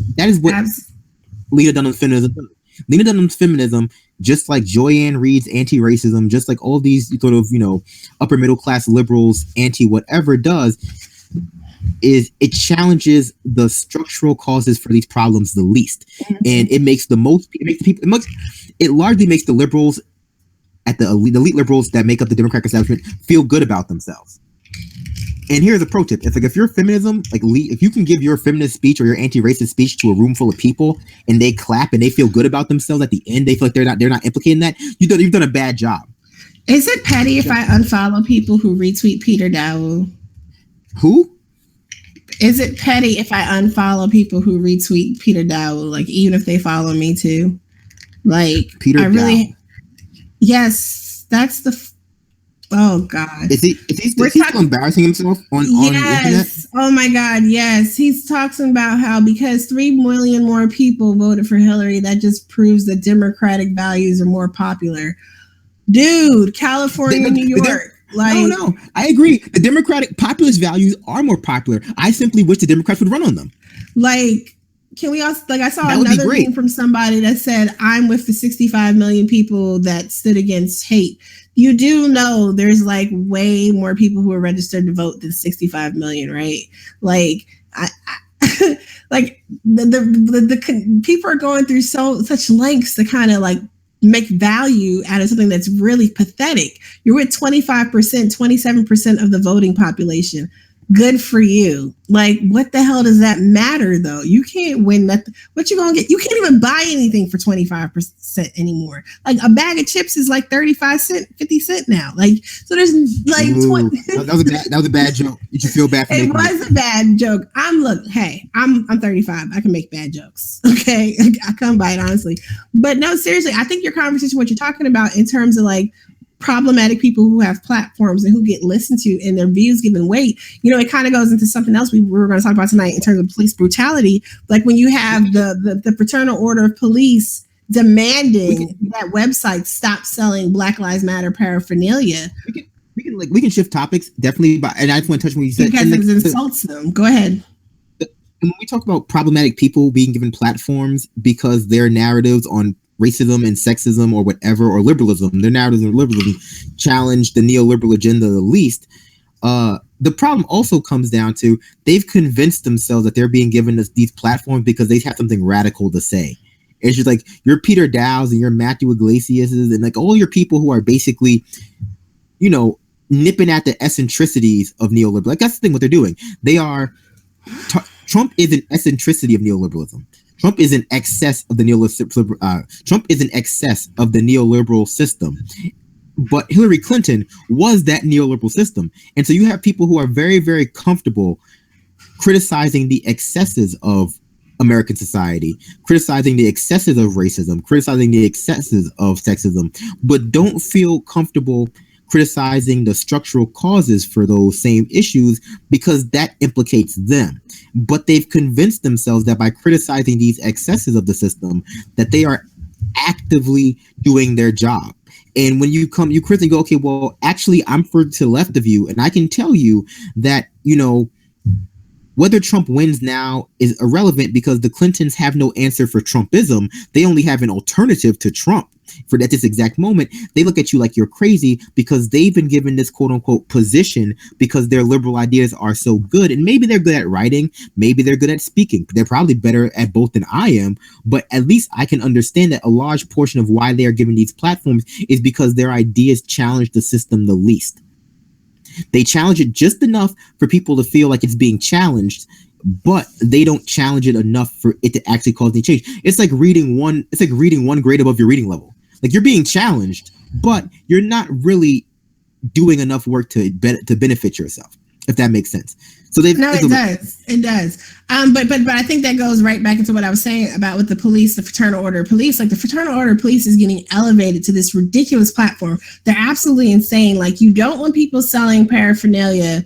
Lena Dunham's feminism does. Lena Dunham's feminism, just like Joyanne Reid's anti-racism, just like all these sort of, upper middle class liberals anti-whatever does, is it challenges the structural causes for these problems the least. And it makes it largely makes the liberals the elite liberals that make up the Democratic establishment feel good about themselves. And here's a pro tip: if your feminism, if you can give your feminist speech or your anti-racist speech to a room full of people and they clap and they feel good about themselves at the end, they feel like they're not implicating that, you've done a bad job. Is it petty if I unfollow people who retweet Peter Dawu? Who? Is it petty if I unfollow people who retweet Peter Dow, like even if they follow me too? Like Peter I really, Dow. Yes, that's the. Oh God! Is he still embarrassing himself on the internet? Oh my God! Yes, he's talking about how because 3 million more people voted for Hillary, that just proves that Democratic values are more popular. Dude, California, New York. No, I agree. The Democratic populist values are more popular. I simply wish the Democrats would run on them. Like, can we also, like, I saw another thing from somebody that said, I'm with the 65 million people that stood against hate. You do know there's like way more people who are registered to vote than 65 million, right? Like, like the people are going through such lengths to kind of like make value out of something that's really pathetic. You're with 25%, 27% of the voting population. Good for you. Like, what the hell does that matter though? You can't win that. What you gonna get? You can't even buy anything for 25% anymore. Like a bag of chips is like 35 cents, 50 cents now. Like, so there's like 20. That was a bad joke. You should feel bad for it. Was a bad joke. I'm 35. I can make bad jokes. Okay. I come by it honestly. But no, seriously, I think your conversation, what you're talking about in terms of like problematic people who have platforms and who get listened to and their views given weight, you know, it kind of goes into something else we were going to talk about tonight in terms of police brutality. Like when you have the fraternal order of police demanding that websites stop selling Black Lives Matter paraphernalia. We can shift topics definitely, and I just want to touch on what you said because it insults them. Go ahead. And when we talk about problematic people being given platforms because their narratives on racism and sexism or whatever, or liberalism, their narratives of liberalism challenge the neoliberal agenda the least. The problem also comes down to they've convinced themselves that they're being given these platforms because they have something radical to say. It's just like your Peter Dows and your Matthew Iglesiases and like all your people who are basically, you know, nipping at the eccentricities of neoliberalism. Like that's the thing what they're doing. They are Trump is an eccentricity of neoliberalism. Trump is an excess of the neoliberal system, but Hillary Clinton was that neoliberal system, and so you have people who are very, very comfortable criticizing the excesses of American society, criticizing the excesses of racism, criticizing the excesses of sexism, but don't feel comfortable criticizing the structural causes for those same issues because that implicates them. But they've convinced themselves that by criticizing these excesses of the system, that they are actively doing their job. And when you criticize and go, okay, well, actually, I'm to the left of you, and I can tell you that, you know, whether Trump wins now is irrelevant because the Clintons have no answer for Trumpism. They only have an alternative to Trump. For at this exact moment, they look at you like you're crazy because they've been given this quote unquote position because their liberal ideas are so good. And maybe they're good at writing. Maybe they're good at speaking. They're probably better at both than I am. But at least I can understand that a large portion of why they are given these platforms is because their ideas challenge the system the least. They challenge it just enough for people to feel like it's being challenged, but they don't challenge it enough for it to actually cause any change. It's like reading one grade above your reading level. Like you're being challenged, but you're not really doing enough work to benefit yourself, if that makes sense. So it does. But I think that goes right back into what I was saying about with the police, the fraternal order of police. Like the fraternal order of police is getting elevated to this ridiculous platform. They're absolutely insane. Like you don't want people selling paraphernalia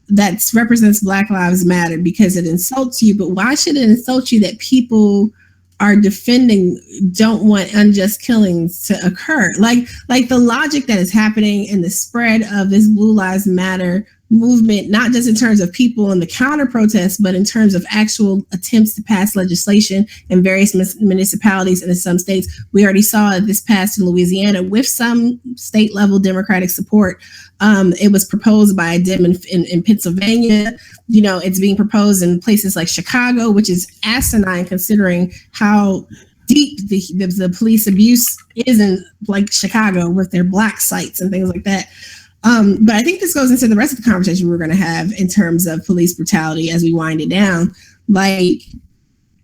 that represents Black Lives Matter because it insults you. But why should it insult you that people are don't want unjust killings to occur? Like the logic that is happening in the spread of this Blue Lives Matter movement, not just in terms of people in the counter protests, but in terms of actual attempts to pass legislation in various municipalities and in some states. We already saw this passed in Louisiana with some state level Democratic support. It was proposed by a Dem in Pennsylvania. You know, it's being proposed in places like Chicago, which is asinine considering how deep the police abuse is in like Chicago with their black sites and things like that. But I think this goes into the rest of the conversation we're going to have in terms of police brutality as we wind it down. Like,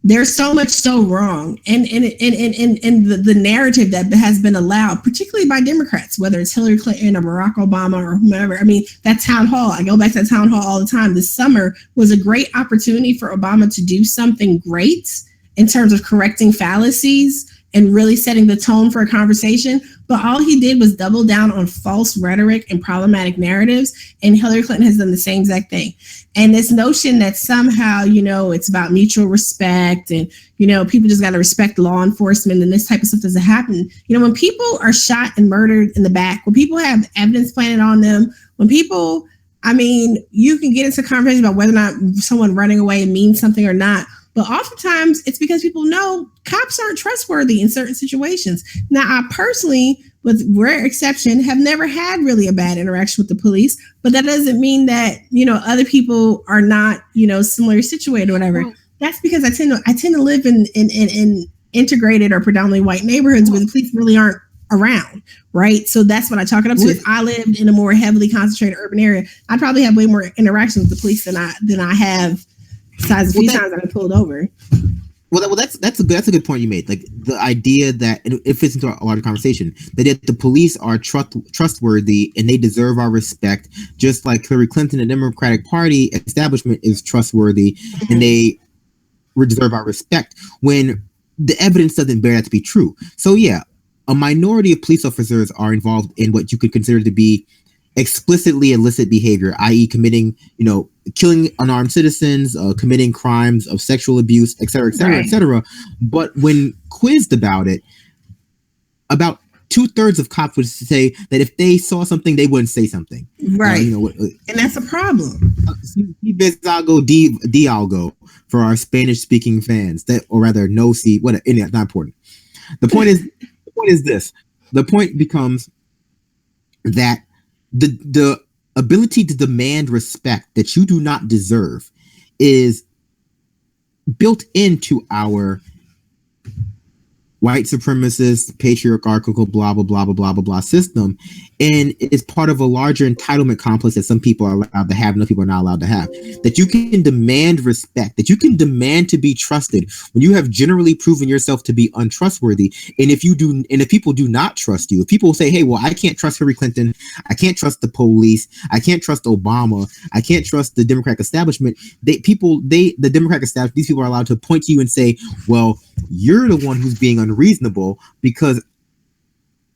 there's so much so wrong, and the narrative that has been allowed, particularly by Democrats, whether it's Hillary Clinton or Barack Obama or whomever. I mean, that town hall, I go back to that town hall all the time. This summer was a great opportunity for Obama to do something great in terms of correcting fallacies and really setting the tone for a conversation. But all he did was double down on false rhetoric and problematic narratives. And Hillary Clinton has done the same exact thing. And this notion that somehow, it's about mutual respect and, people just got to respect law enforcement and this type of stuff doesn't happen. When people are shot and murdered in the back, when people have evidence planted on them, when people, you can get into conversations about whether or not someone running away means something or not. But oftentimes it's because people know cops aren't trustworthy in certain situations. Now, I personally, with rare exception, have never had really a bad interaction with the police, but that doesn't mean that, other people are not, similarly situated or whatever. That's because I tend to live in integrated or predominantly white neighborhoods where the police really aren't around, right? So that's what I chalk it up to. If I lived in a more heavily concentrated urban area, I'd probably have way more interactions with the police than I have. Besides a few times I've been pulled over. Well, that's a good point you made. Like the idea that it fits into a larger conversation that the police are trustworthy and they deserve our respect, just like Hillary Clinton and the Democratic Party establishment is trustworthy and they deserve our respect when the evidence doesn't bear that to be true. So yeah, a minority of police officers are involved in what you could consider to be explicitly illicit behavior, i.e. committing, killing unarmed citizens, committing crimes of sexual abuse, et cetera, et cetera, et cetera. But when quizzed about it, about 2/3 of cops would say that if they saw something, they wouldn't say something. Right. And that's a problem. Dialgo for our Spanish-speaking fans, not important. The point is this. The point becomes that the ability to demand respect that you do not deserve is built into our white supremacist, patriarchal, blah, blah, blah, blah, blah, blah, blah system. And it's part of a larger entitlement complex that some people are allowed to have and other people are not allowed to have. That you can demand respect, that you can demand to be trusted when you have generally proven yourself to be untrustworthy. And if people do not trust you, if people say, hey, well, I can't trust Hillary Clinton, I can't trust the police, I can't trust Obama, I can't trust the Democratic establishment, the Democratic establishment, these people are allowed to point to you and say, well, you're the one who's being unreasonable because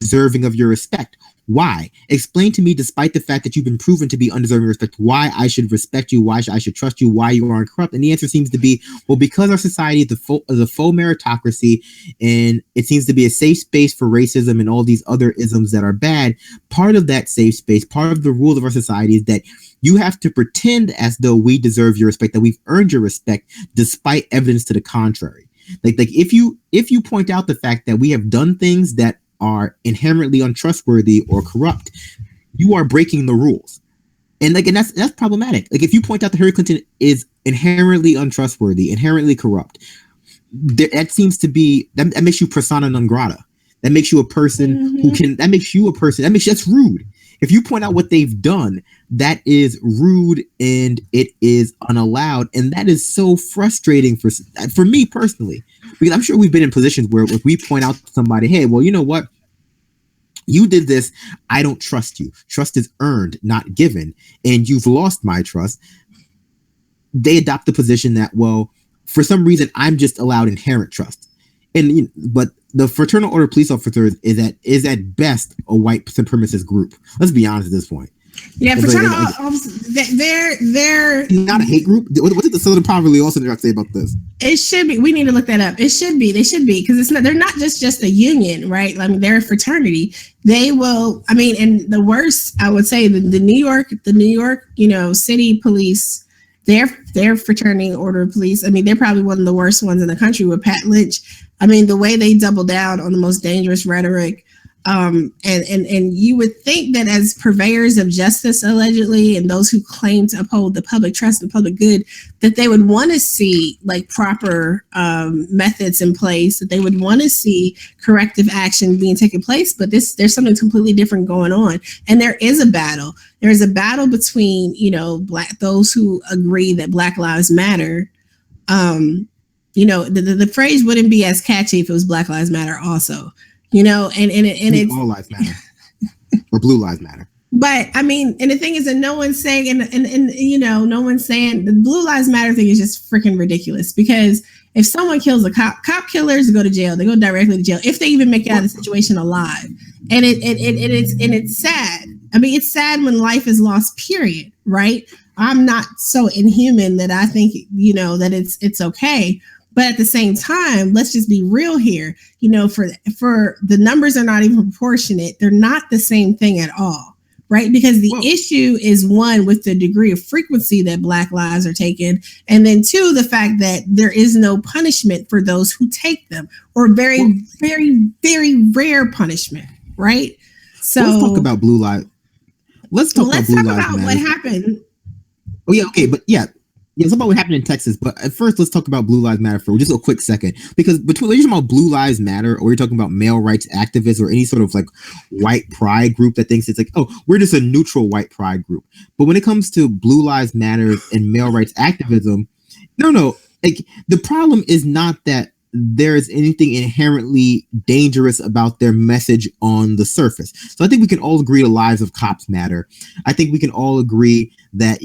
deserving of your respect. Why? Explain to me, despite the fact that you've been proven to be undeserving of respect, why I should respect you, why I should trust you, why you aren't corrupt. And the answer seems to be, well, because our society is a faux meritocracy, and it seems to be a safe space for racism and all these other isms that are bad. Part of that safe space, part of the rules of our society is that you have to pretend as though we deserve your respect, that we've earned your respect, despite evidence to the contrary. Like if you point out the fact that we have done things that are inherently untrustworthy or corrupt, you are breaking the rules. And that's problematic. Like if you point out that Hillary Clinton is inherently untrustworthy, inherently corrupt, that seems to be that makes you persona non grata. That makes you a person that's rude. If you point out what they've done, that is rude and it is unallowed. And that is so frustrating for me personally, because I'm sure we've been in positions where if we point out to somebody, hey, well, you know what? You did this. I don't trust you. Trust is earned, not given. And you've lost my trust. They adopt the position that, well, for some reason, I'm just allowed inherent trust. But the Fraternal Order of Police Officers is at best a white supremacist group. Let's be honest at this point. Yeah, Fraternal Officers, they're not a hate group. What did the Southern Poverty also say about this? It should be. We need to look that up. It should be. They should be, because they're not just a union, right? I mean, they're a fraternity. They will. I mean, and the worst, I would say, the New York, city police. Their fraternity order of police. I mean, they're probably one of the worst ones in the country with Pat Lynch. I mean, the way they double down on the most dangerous rhetoric. And you would think that as purveyors of justice, allegedly, and those who claim to uphold the public trust and public good, that they would want to see like proper methods in place, that they would want to see corrective action being taken place. But there's something completely different going on. And there is a battle. There is a battle between, those who agree that Black Lives Matter, the phrase wouldn't be as catchy if it was Black Lives Matter also, and it's all lives matter or blue lives matter. But I mean, and the thing is that no one's saying, and no one's saying the Blue Lives Matter thing is just freaking ridiculous, because if someone kills a cop killers go to jail. They go directly to jail if they even make it out of the situation alive. And it's sad. I mean, it's sad when life is lost, period. Right. I'm not so inhuman that I think, that it's okay. But at the same time, let's just be real here. For the numbers are not even proportionate. They're not the same thing at all. Right. Because the issue is, one, with the degree of frequency that Black lives are taken. And then two, the fact that there is no punishment for those who take them, or very, very, very rare punishment. Right. So let's talk about blue lives. Let's talk about what happened. Oh, yeah. OK, but yeah. Yeah, it's about what happened in Texas, but at first, let's talk about Blue Lives Matter for just a quick second. Because between when you're talking about Blue Lives Matter, or you're talking about male rights activists, or any sort of like white pride group that thinks it's like, oh, we're just a neutral white pride group. But when it comes to Blue Lives Matter and male rights activism, no. Like, the problem is not that there is anything inherently dangerous about their message on the surface. So I think we can all agree the lives of cops matter. I think we can all agree that,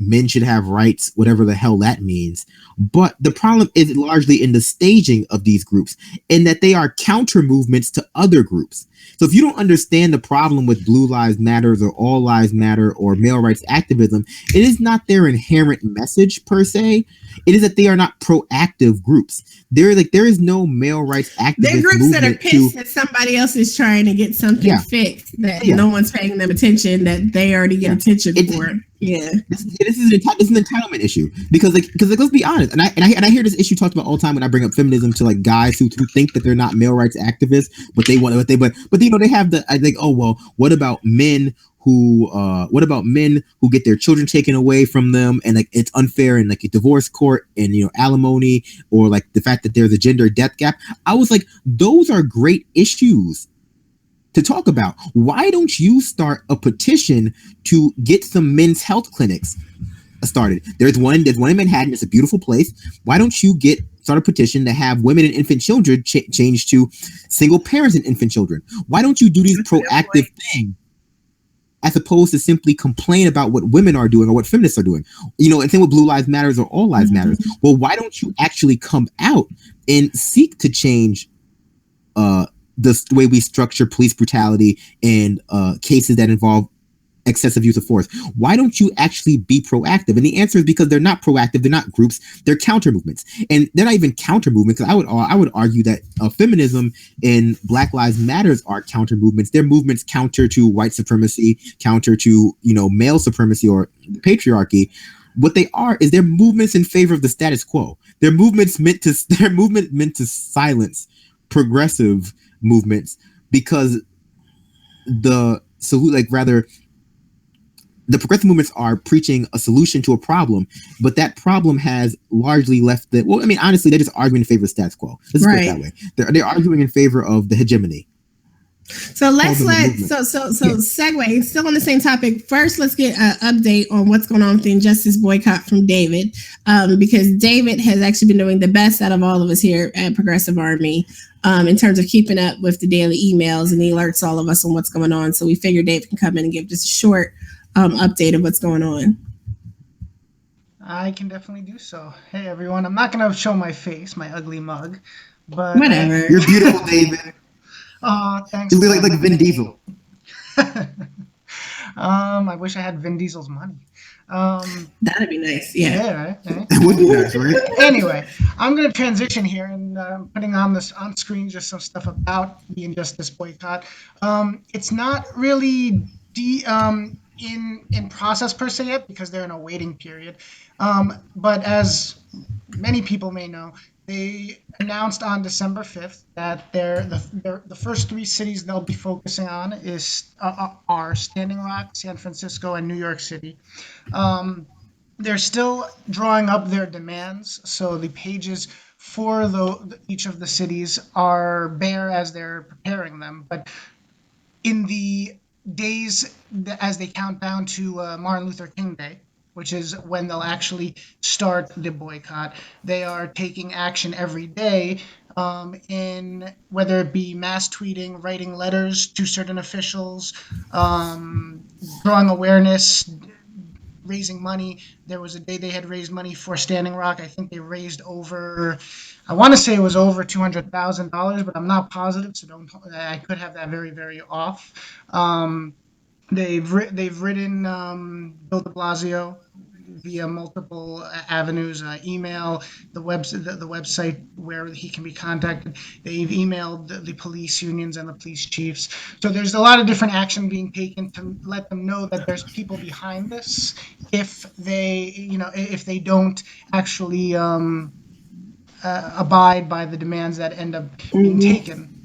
men should have rights, whatever the hell that means. But the problem is largely in the staging of these groups, in that they are counter movements to other groups. So if you don't understand the problem with Blue Lives Matter or All Lives Matter or male rights activism, it is not their inherent message per se. It is that they are not proactive groups. There is no male rights activist. They're groups that are pissed that somebody else is trying to get something fixed, that no one's paying them attention, that they already get attention for. Yeah, this is an entitlement issue, because let's be honest, and I hear this issue talked about all the time when I bring up feminism to like guys who think that they're not male rights activists, but they want they have the, I think, oh well, what about men who get their children taken away from them, and like it's unfair in like a divorce court, and alimony, or like the fact that there's a gender death gap. I was like, those are great issues to talk about. Why don't you start a petition to get some men's health clinics started? There's one in Manhattan. It's a beautiful place. Why don't you start a petition to have women and infant children change to single parents and infant children? Why don't you do these proactive things, as opposed to simply complain about what women are doing or what feminists are doing? And same with Blue Lives Matters or All Lives Matters. Well, why don't you actually come out and seek to change the way we structure police brutality and cases that involve excessive use of force? Why don't you actually be proactive? And the answer is because they're not proactive. They're not groups. They're counter movements, and they're not even counter movements. I would argue that feminism and Black Lives Matters are counter movements. They're movements counter to white supremacy, counter to male supremacy or patriarchy. What they are is they're movements in favor of the status quo. They're movements meant to silence progressive movements, because the progressive movements are preaching a solution to a problem, but that problem has largely left honestly, they're just arguing in favor of status quo. Let's put it that way. They're arguing in favor of the hegemony. So segue, still on the same topic. First, let's get an update on what's going on with the injustice boycott from David, because David has actually been doing the best out of all of us here at Progressive Army, in terms of keeping up with the daily emails, and he alerts all of us on what's going on. So we figured David can come in and give just a short update of what's going on. I can definitely do so. Hey everyone, I'm not going to show my face, my ugly mug, but whatever. You're beautiful, David. Thanks. You look like Vin Diesel. I wish I had Vin Diesel's money. That'd be nice. Yeah. Right. That would be nice, right? Anyway, I'm going to transition here and putting on screen just some stuff about the injustice boycott. It's not really in process per se yet, because they're in a waiting period. But as many people may know, they announced on December 5th that the first three cities they'll be focusing on are Standing Rock, San Francisco, and New York City. They're still drawing up their demands, so the pages for each of the cities are bare as they're preparing them. But in the days as they count down to Martin Luther King Day, which is when they'll actually start the boycott. They are taking action every day, in whether it be mass tweeting, writing letters to certain officials, drawing awareness, raising money. There was a day they had raised money for Standing Rock. I think they raised over, I want to say it was over $200,000, but I'm not positive, so don't. I could have that very, very off. They've written Bill De Blasio via multiple avenues, email, the website where he can be contacted. They've emailed the police unions and the police chiefs. So there's a lot of different action being taken to let them know that there's people behind this. If if they don't actually abide by the demands that end up being taken.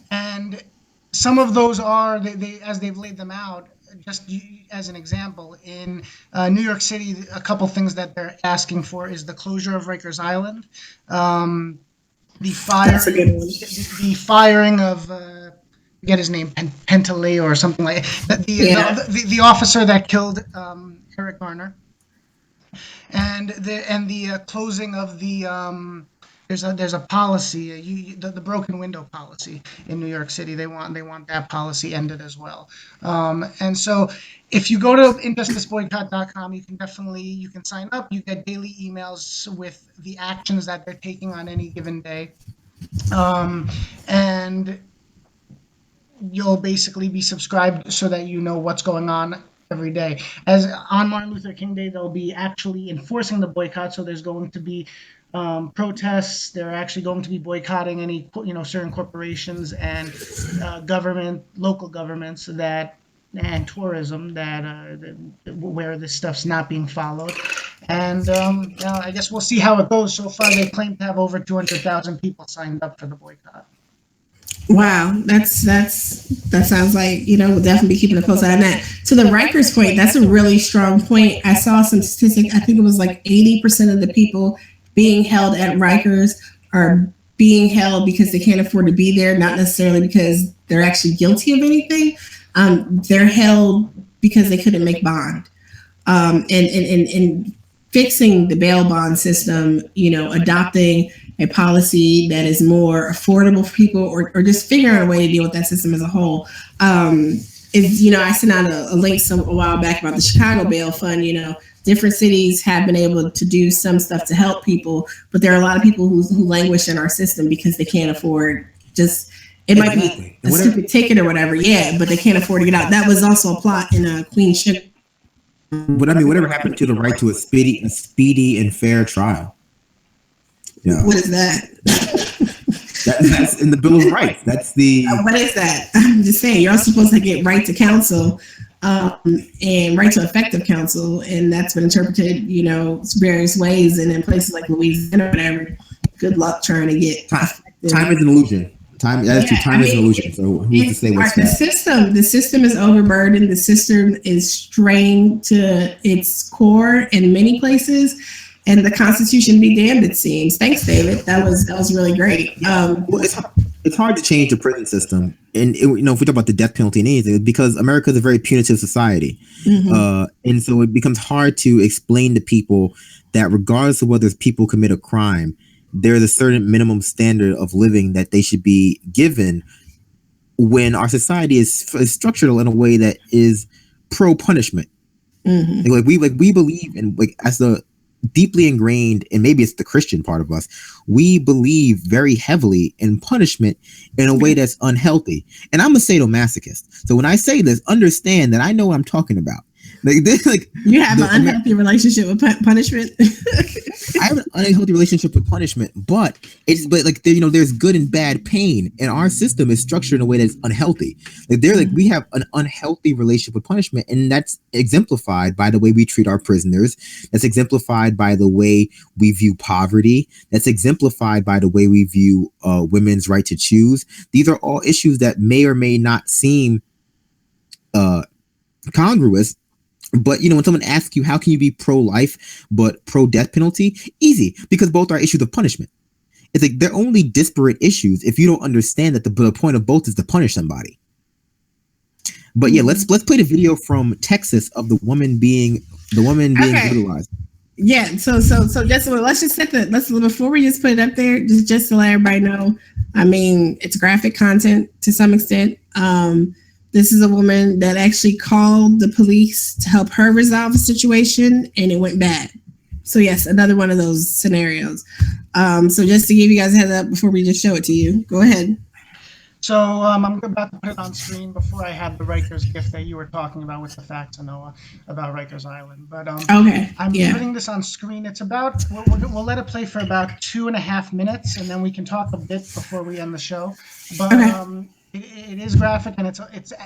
And some of those are, they as they've laid them out, just as an example, in New York City, a couple things that they're asking for is the closure of Rikers Island, the firing of forget his name, Pentaleo or something like that, the officer that killed Eric Garner, and the closing of the there's a policy, the broken window policy in New York City. They want that policy ended as well. And so if you go to injusticeboycott.com, you can sign up. You get daily emails with the actions that they're taking on any given day. And you'll basically be subscribed so that you know what's going on every day. As on Martin Luther King Day, they'll be actually enforcing the boycott. So there's going to be protests. They're actually going to be boycotting any certain corporations and local governments and tourism where this stuff's not being followed. And I guess we'll see how it goes. So far, they claim to have over 200,000 people signed up for the boycott. Wow, that sounds like we'll definitely be keeping a close eye on that. To the Rikers point, that's a really strong point. I saw some statistic. I think it was like 80% of the people being held at Rikers are being held because they can't afford to be there, not necessarily because they're actually guilty of anything. They're held because they couldn't make bond. And fixing the bail bond system, adopting a policy that is more affordable for people, or just figuring out a way to deal with that system as a whole. I sent out a link a while back about the Chicago Bail Fund. Different cities have been able to do some stuff to help people, but there are a lot of people who languish in our system because they can't afford it might be a stupid ticket or whatever, but they can't afford to get out. That was also a plot in Queen Ship. But whatever happened to the right to a speedy and fair trial? Yeah. What is that? That's in the Bill of Rights. That's the. What is that? I'm just saying, you're supposed to get right to counsel and right to effective counsel, and that's been interpreted, various ways, and in places like Louisa or whatever. Good luck trying to get time is an illusion. Time is an illusion. So who's to say what's that? The system is overburdened. The system is strained to its core in many places. And the Constitution be damned, it seems. Thanks, David. That was really great. It's hard to change the prison system, and if we talk about the death penalty and anything, because America is a very punitive society, and so it becomes hard to explain to people that regardless of whether people commit a crime, there's a certain minimum standard of living that they should be given when our society is structured in a way that is pro punishment. We believe in as the deeply ingrained, and maybe it's the Christian part of us, we believe very heavily in punishment in a way that's unhealthy. And I'm a sadomasochist, so when I say this, understand that I know what I'm talking about. You have an unhealthy relationship with punishment. I have an unhealthy relationship with punishment, but there's good and bad pain, and our system is structured in a way that's unhealthy. We have an unhealthy relationship with punishment, and that's exemplified by the way we treat our prisoners. That's exemplified by the way we view poverty. That's exemplified by the way we view women's right to choose. These are all issues that may or may not seem congruous. But when someone asks you, how can you be pro-life but pro-death penalty? Easy, because both are issues of punishment. It's like they're only disparate issues if you don't understand that the point of both is to punish somebody. But yeah, let's play the video from Texas of the woman being brutalized. Yeah, so just let's just before we just put it up there, just to let everybody know. I mean, it's graphic content to some extent. This is a woman that actually called the police to help her resolve a situation, and it went bad. So yes, another one of those scenarios. So just to give you guys a heads up before we just show it to you, go ahead. So I'm about to put it on screen before I had the Rikers gift that you were talking about with the facts, Anoa, about Rikers Island. But okay, I'm putting this on screen. It's about we'll let it play for about 2.5 minutes, and then we can talk a bit before we end the show. But it is graphic, and it's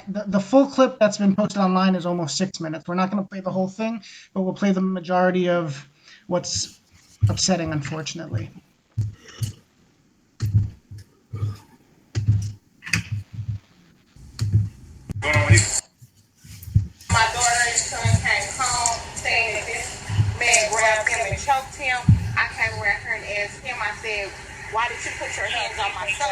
the full clip that's been posted online is almost 6 minutes. We're not going to play the whole thing, but we'll play the majority of what's upsetting, unfortunately. My daughter's son came home saying that this man grabbed him and choked him. I came around her and asked him, I said, why did you put your hands on my son?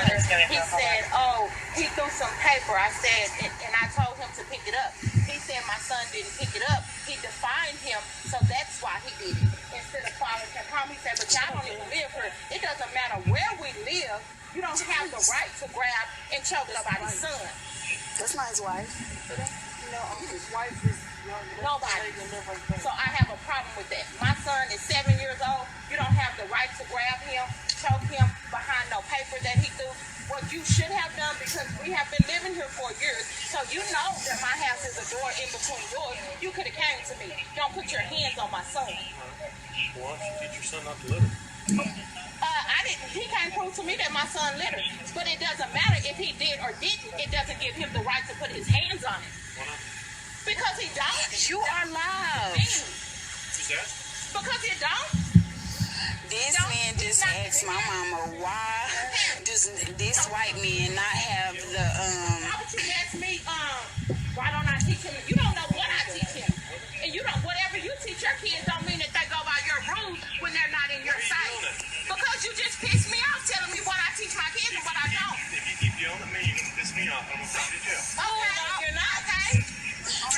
He said, oh, he threw some paper. I said, and I told him to pick it up. He said my son didn't pick it up. He defined him, so that's why he did it. Instead of calling him home, he said, but y'all don't even live here. It doesn't matter where we live. You don't have the right to grab and choke somebody's son. That's not his wife. No, his wife is nobody. So I have a problem with that. My son is 7 years old. You don't have the right to grab him, choke him behind no paper that he threw. What you should have done, because we have been living here for years, so you know that my house is a door in between yours. You could have came to me. Don't put your hands on my son. Why don't you teach your son not to litter? He can't prove to me that my son littered. But it doesn't matter if he did or didn't. It doesn't give him the right to put his hands on it. Why not? Because he don't. You are loud. Who's that? Because he don't. This man just asked my mama, why does this white man not have the Why would you ask me, why don't I teach him? You don't know what I teach him. And you don't, whatever you teach your kids don't mean that they go by your rules when they're not in your sight. Because you just piss me off telling me what I teach my kids and what I don't. If you keep yelling at me, you're going to piss me off. I'm going to send you to jail. Okay, you're not, okay?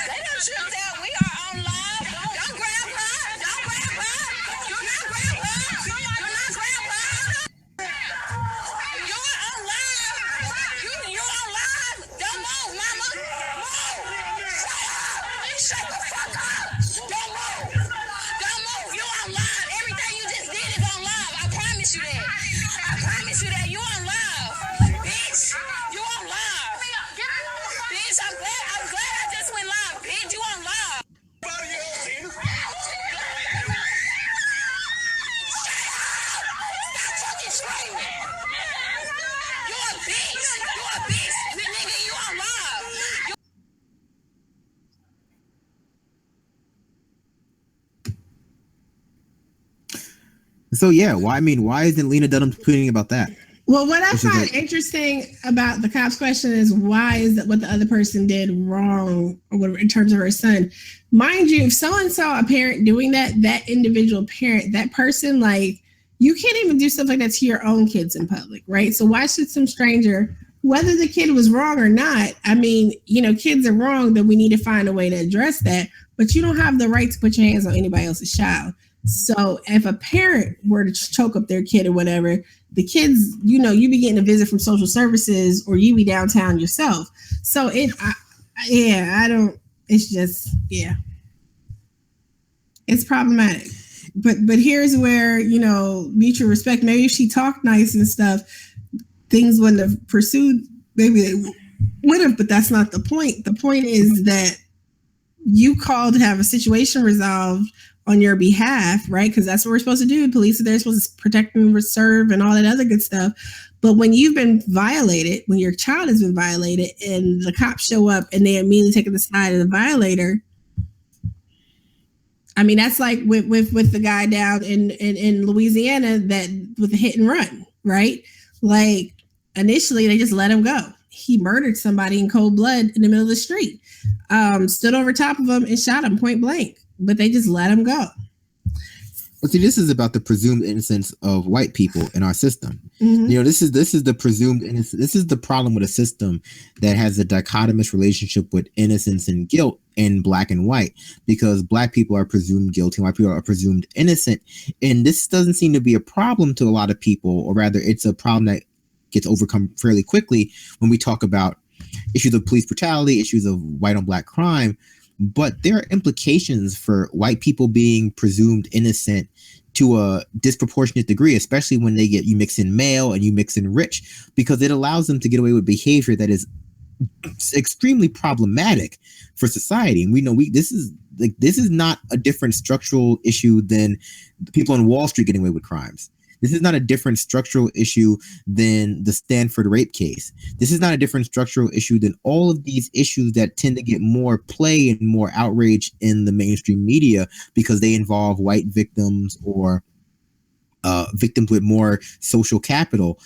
they don't shoot that we are on live. Don't grab her. Don't grab her. Do not grab her. Do not grab her. You're on live. You're on live. Don't move, mama. Move. Shut the fuck up. Don't move. Don't move. You're on live. Everything you just did is on live. I promise you that. I promise you that. You on live. Bitch. You on live. Bitch, I'm glad I just went live. Bitch, you on live. Stop fucking screaming. You a bitch. You a bitch. Nigga, you on live. So yeah, why isn't Lena Dunham tweeting about that? Well, what I find interesting about the cop's question is why is that what the other person did wrong or whatever in terms of her son. Mind you, if someone saw a parent doing that individual parent, that person, like, you can't even do stuff like that to your own kids in public, right? So why should some stranger, whether the kid was wrong or not, I mean, you know, kids are wrong, then we need to find a way to address that, but you don't have the right to put your hands on anybody else's child. So if a parent were to choke up their kid or whatever, the kids, you know, you be getting a visit from social services or you be downtown yourself. So it's just, it's problematic. But here's where, you know, mutual respect, maybe if she talked nice and stuff, things wouldn't have pursued, maybe they would have, but that's not the point. The point is that you called to have a situation resolved on your behalf, right? Because that's what we're supposed to do. Police are there supposed to protect and serve and all that other good stuff. But when you've been violated, when your child has been violated and the cops show up and they immediately take the side of the violator, I mean, that's like with the guy down in Louisiana that with the hit and run, right? Like initially they just let him go. He murdered somebody in cold blood in the middle of the street, stood over top of him and shot him point blank, but they just let him go. But see, this is about the presumed innocence of white people in our system. Mhm. You know, this is the presumed innocence. This is the problem with a system that has a dichotomous relationship with innocence and guilt in black and white, because black people are presumed guilty, white people are presumed innocent, and this doesn't seem to be a problem to a lot of people, or rather, it's a problem that gets overcome fairly quickly when we talk about issues of police brutality, issues of white on black crime. But there are implications for white people being presumed innocent to a disproportionate degree, especially when you mix in male and you mix in rich, because it allows them to get away with behavior that is extremely problematic for society. And we know this is not a different structural issue than the people on Wall Street getting away with crimes. This is not a different structural issue than the Stanford rape case. This is not a different structural issue than all of these issues that tend to get more play and more outrage in the mainstream media because they involve white victims or victims with more social capital,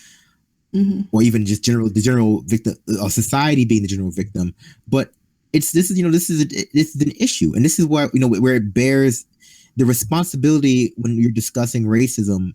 or even just the general victim, society being the general victim. But this is an issue, and this is where where it bears the responsibility when you're discussing racism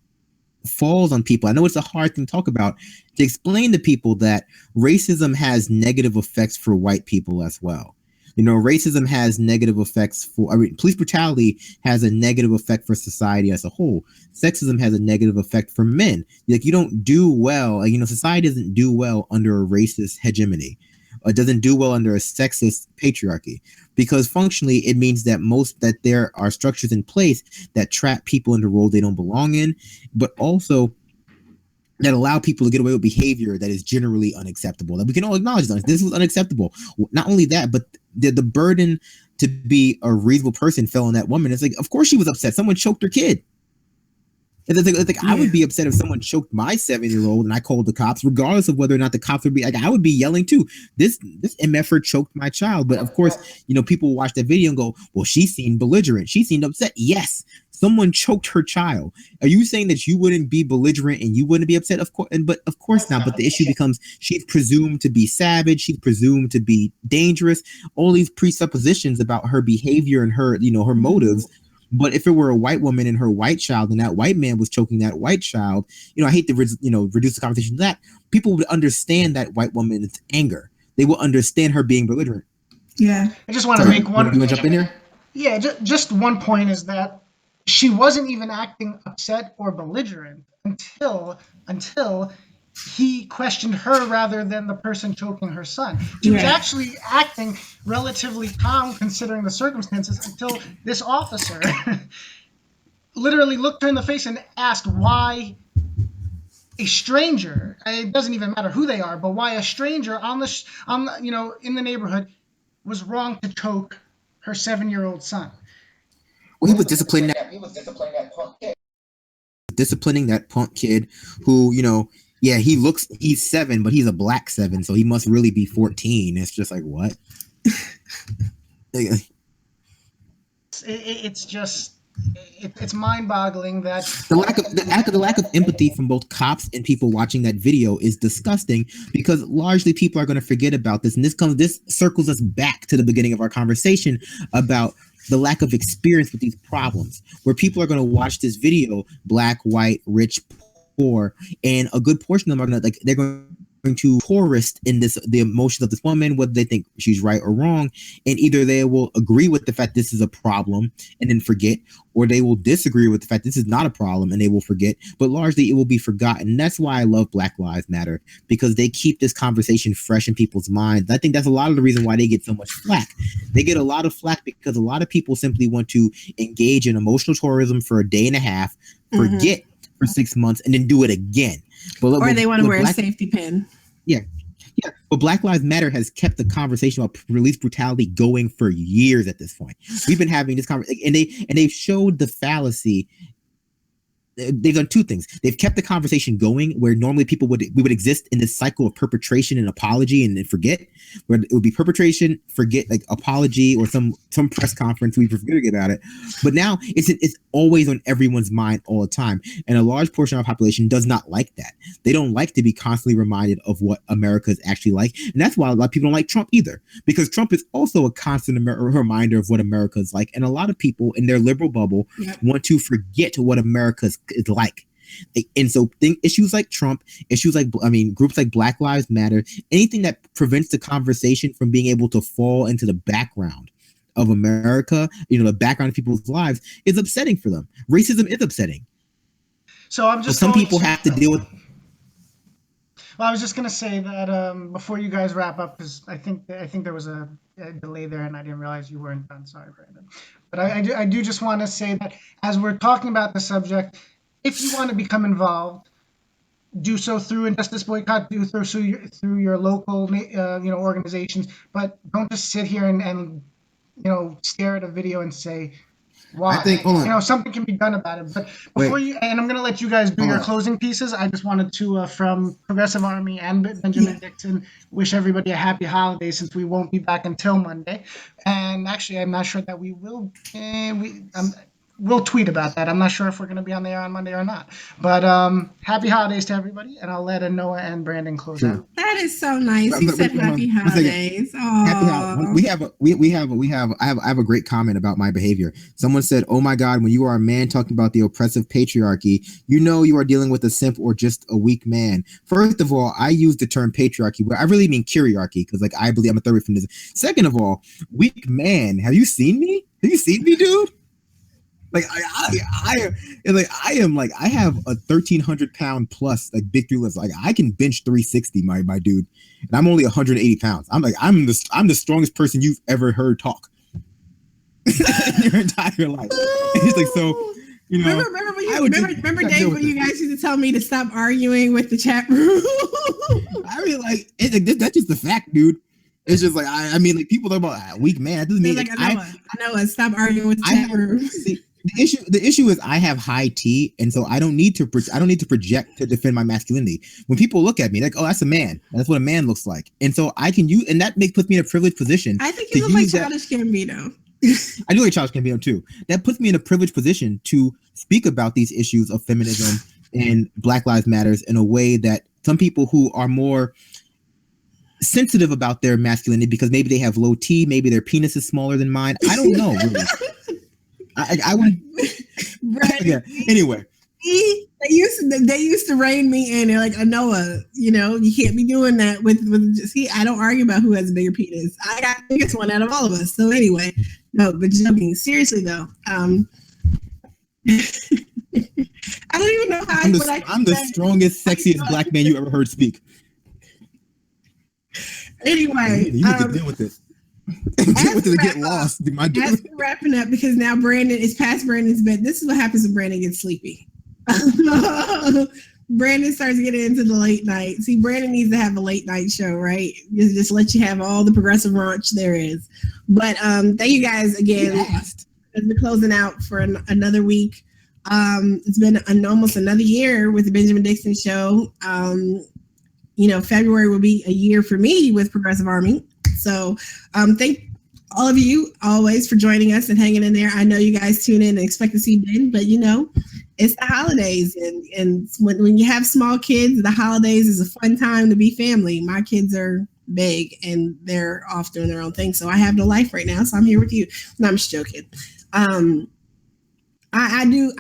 falls on people. I know it's a hard thing to talk about, to explain to people that racism has negative effects for white people as well. Racism has negative effects police brutality has a negative effect for society as a whole. Sexism has a negative effect for men. Like, you don't do well, society doesn't do well under a racist hegemony. It doesn't do well under a sexist patriarchy, because functionally it means that there are structures in place that trap people into roles they don't belong in, but also that allow people to get away with behavior that is generally unacceptable. That we can all acknowledge this was unacceptable. Not only that, but the burden to be a reasonable person fell on that woman. It's like, of course she was upset. Someone choked her kid. I would be upset if someone choked my 7-year-old and I called the cops, regardless of whether or not the cops would be like, I would be yelling too. This MFer choked my child. But of course, people watch that video and go, well, she seemed belligerent. She seemed upset. Yes, someone choked her child. Are you saying that you wouldn't be belligerent and you wouldn't be upset? Of course, but of course not. But the issue becomes she's presumed to be savage. She's presumed to be dangerous. All these presuppositions about her behavior and her, her motives. But if it were a white woman and her white child, and that white man was choking that white child, I hate to reduce the conversation to that. People would understand that white woman's anger. They will understand her being belligerent. Yeah. I just want to make one. You want to jump in here? Yeah, just one point is that she wasn't even acting upset or belligerent until he questioned her rather than the person choking her son. She was actually acting relatively calm considering the circumstances until this officer literally looked her in the face and asked why a stranger, it doesn't even matter who they are, but why a stranger in the neighborhood was wrong to choke her 7-year-old son. Well, he was disciplining that punk kid who, he's 7, but he's a black 7, so he must really be 14. It's just like, what? It's mind-boggling that the lack of empathy from both cops and people watching that video is disgusting, because largely people are going to forget about this, and this circles us back to the beginning of our conversation about the lack of experience with these problems, where people are going to watch this video, black, white, rich, poor, and a good portion of them are going to they're going to tourist in the emotions of this woman, whether they think she's right or wrong, and either they will agree with the fact this is a problem and then forget, or they will disagree with the fact this is not a problem and they will forget, but largely it will be forgotten. And that's why I love Black Lives Matter, because they keep this conversation fresh in people's minds. I think that's a lot of the reason why they get so much flack. They get a lot of flack because a lot of people simply want to engage in emotional tourism for a day and a half, forget for 6 months, and then do it again. Or they want to wear a safety pin. Yeah. But Black Lives Matter has kept the conversation about police brutality going for years at this point. We've been having this conversation, and they showed the fallacy they've done two things. They've kept the conversation going where normally we would exist in this cycle of perpetration and apology and forget, where it would be perpetration, forget, like apology or some press conference we forget about it. But now it's always on everyone's mind all the time, and a large portion of our population does not like that. They don't like to be constantly reminded of what America is actually like, and that's why a lot of people don't like Trump either, because Trump is also a constant reminder of what America is like, and a lot of people in their liberal bubble want to forget what America is like. And so issues like Trump, groups like Black Lives Matter, anything that prevents the conversation from being able to fall into the background of America, the background of people's lives, is upsetting for them. Racism is upsetting. So I'm just some people have to deal with. Well, I was just going to say that before you guys wrap up, because I think there was a delay there and I didn't realize you weren't done. Sorry, Brandon. But I do just want to say that as we're talking about the subject, if you want to become involved, do so through Injustice Boycott, do through your local organizations, but don't just sit here and stare at a video and say, why? I think, something can be done about it. But before and I'm going to let you guys do your closing pieces. I just wanted to, from Progressive Army and Benjamin Dixon, wish everybody a happy holiday, since we won't be back until Monday. And actually, I'm not sure that we will. We'll tweet about that. I'm not sure if we're going to be on the air on Monday or not. But happy holidays to everybody, and I'll let Anoa and Brandon close out. That is so nice. You said happy holidays. Happy holidays. I have a great comment about my behavior. Someone said, "Oh my God, when you are a man talking about the oppressive patriarchy, you are dealing with a simp or just a weak man." First of all, I use the term patriarchy, but I really mean kyriarchy, because I believe I'm a third feminism. Second of all, weak man. Have you seen me? Dude? I have a 1,300 pound plus big three lifts. I can bench 360, my dude, and I'm only 180 pounds. I'm the strongest person you've ever heard talk in your entire life. And it's so. Remember Dave, when you guys used to tell me to stop arguing with the chat room? That's just the fact, dude. It's just people talk about weak man. That doesn't mean I know. Stop arguing with the chat room. The issue is I have high T, and so I don't need to project to defend my masculinity. When people look at me, like, oh, that's a man. That's what a man looks like, and so I can use, and that puts me in a privileged position. I think you look like Childish Gambino. I do like Childish Gambino too. That puts me in a privileged position to speak about these issues of feminism and Black Lives Matters in a way that some people who are more sensitive about their masculinity, because maybe they have low T, maybe their penis is smaller than mine. I don't know, really. I want. Yeah. Anyway, they used to rein me in. They're like, Anoa, you can't be doing that with. See, I don't argue about who has a bigger penis. I got the biggest one out of all of us. So anyway, no, but joking. Seriously though, I don't even know how. I'm the strongest, sexiest black man you ever heard speak. Anyway, you need to deal with it. Deal with it and get lost, my dude. As we're wrapping up, because now Brandon is past Brandon's bed. This is what happens when Brandon gets sleepy. Brandon starts getting into the late night. See, Brandon needs to have a late night show, right? Just let you have all the progressive raunch there is. But thank you guys again. As we're closing out for another week. It's been almost another year with the Benjamin Dixon Show. February will be a year for me with Progressive Army. So thank all of you always for joining us and hanging in there. I know you guys tune in and expect to see Ben, but it's the holidays. And when you have small kids, the holidays is a fun time to be family. My kids are big and they're off doing their own thing. So I have no life right now. So I'm here with you. No, I'm just joking. I do,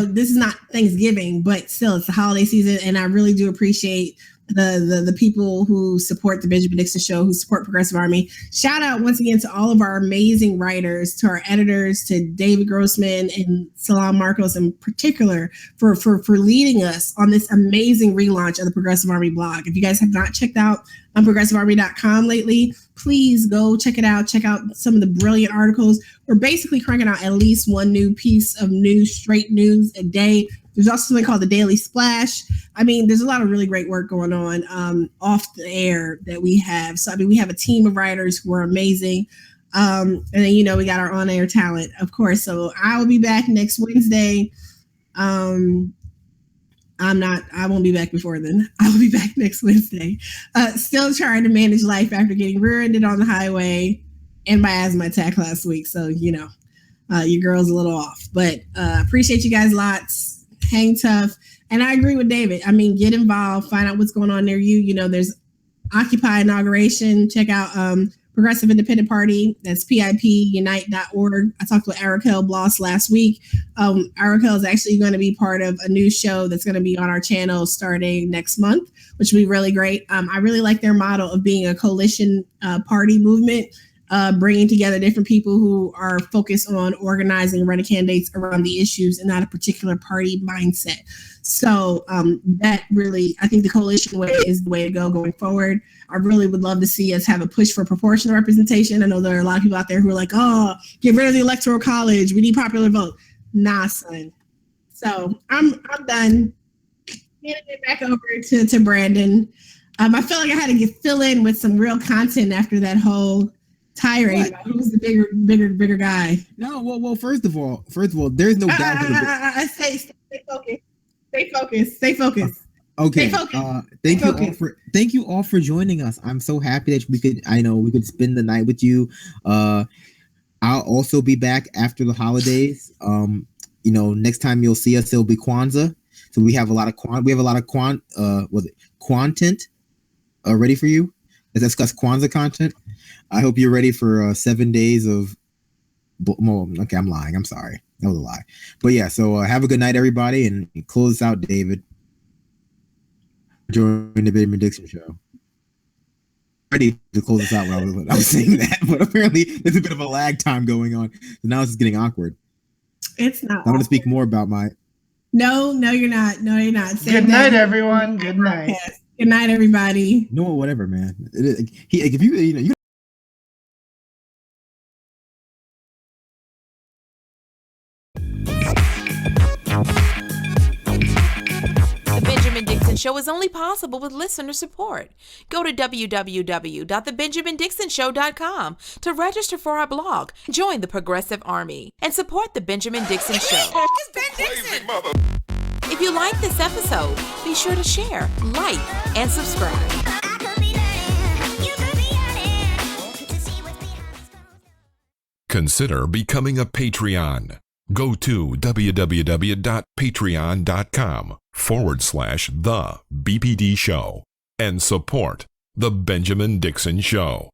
this is not Thanksgiving, but still it's the holiday season. And I really do appreciate the people who support the Benjamin Dixon Show, who support Progressive Army. Shout out once again to all of our amazing writers, to our editors, to David Grossman and Salam Marcos in particular for leading us on this amazing relaunch of the Progressive Army blog. If you guys have not checked out on progressivearmy.com lately, please go check it out. Check out some of the brilliant articles. We're basically cranking out at least one new piece of news, straight news a day. There's also something called the Daily Splash. There's a lot of really great work going on off the air that we have. So, we have a team of writers who are amazing. And then, we got our on-air talent, of course. So I will be back next Wednesday. I won't be back before then. I'll be back next Wednesday. Still trying to manage life after getting rear-ended on the highway and my asthma attack last week. So, your girl's a little off, but appreciate you guys lots. Hang tough. And I agree with David. I mean, get involved, find out what's going on near you. There's Occupy inauguration. Check out Progressive Independent Party. That's pipunite.org. I talked with Arakel Bloss last week. Arakel is actually going to be part of a new show that's going to be on our channel starting next month, which will be really great. I really like their model of being a coalition party movement, bringing together different people who are focused on organizing and running candidates around the issues and not a particular party mindset. So that really, I think the coalition way is the way to go going forward. I really would love to see us have a push for proportional representation. I know there are a lot of people out there who are like, oh, get rid of the electoral college. We need popular vote. Nah, son. So I'm done. Handing it back over to Brandon. I feel like I had to fill in with some real content after that whole tirade about who's the bigger guy. No, well, first of all, there's no doubt. Stay focused. Okay. Stay focused. Thank you all for joining us. I'm so happy that we could spend the night with you. I'll also be back after the holidays. Next time you'll see us, it'll be Kwanzaa. So we have a lot of content ready for you. Let's discuss Kwanzaa content. I hope you're ready for 7 days of. Okay, I'm lying. I'm sorry. That was a lie. But yeah, so have a good night, everybody, and close us out, David. Join the Benjamin Dixon Show. Ready to close us out when I was saying that, but apparently there's a bit of a lag time going on. So now it's getting awkward. It's not. I'm going to speak more about my. No, you're not. Good night, everyone. Good night. Good night, everybody. No, whatever, man. If you The Benjamin Dixon Show is only possible with listener support. Go to www.thebenjamindixonshow.com to register for our blog, join the Progressive Army, and support The Benjamin Dixon Show. It's Ben Dixon! If you like this episode, be sure to share, like, and subscribe. Consider becoming a Patreon. Go to www.patreon.com/The BPD Show and support The Benjamin Dixon Show.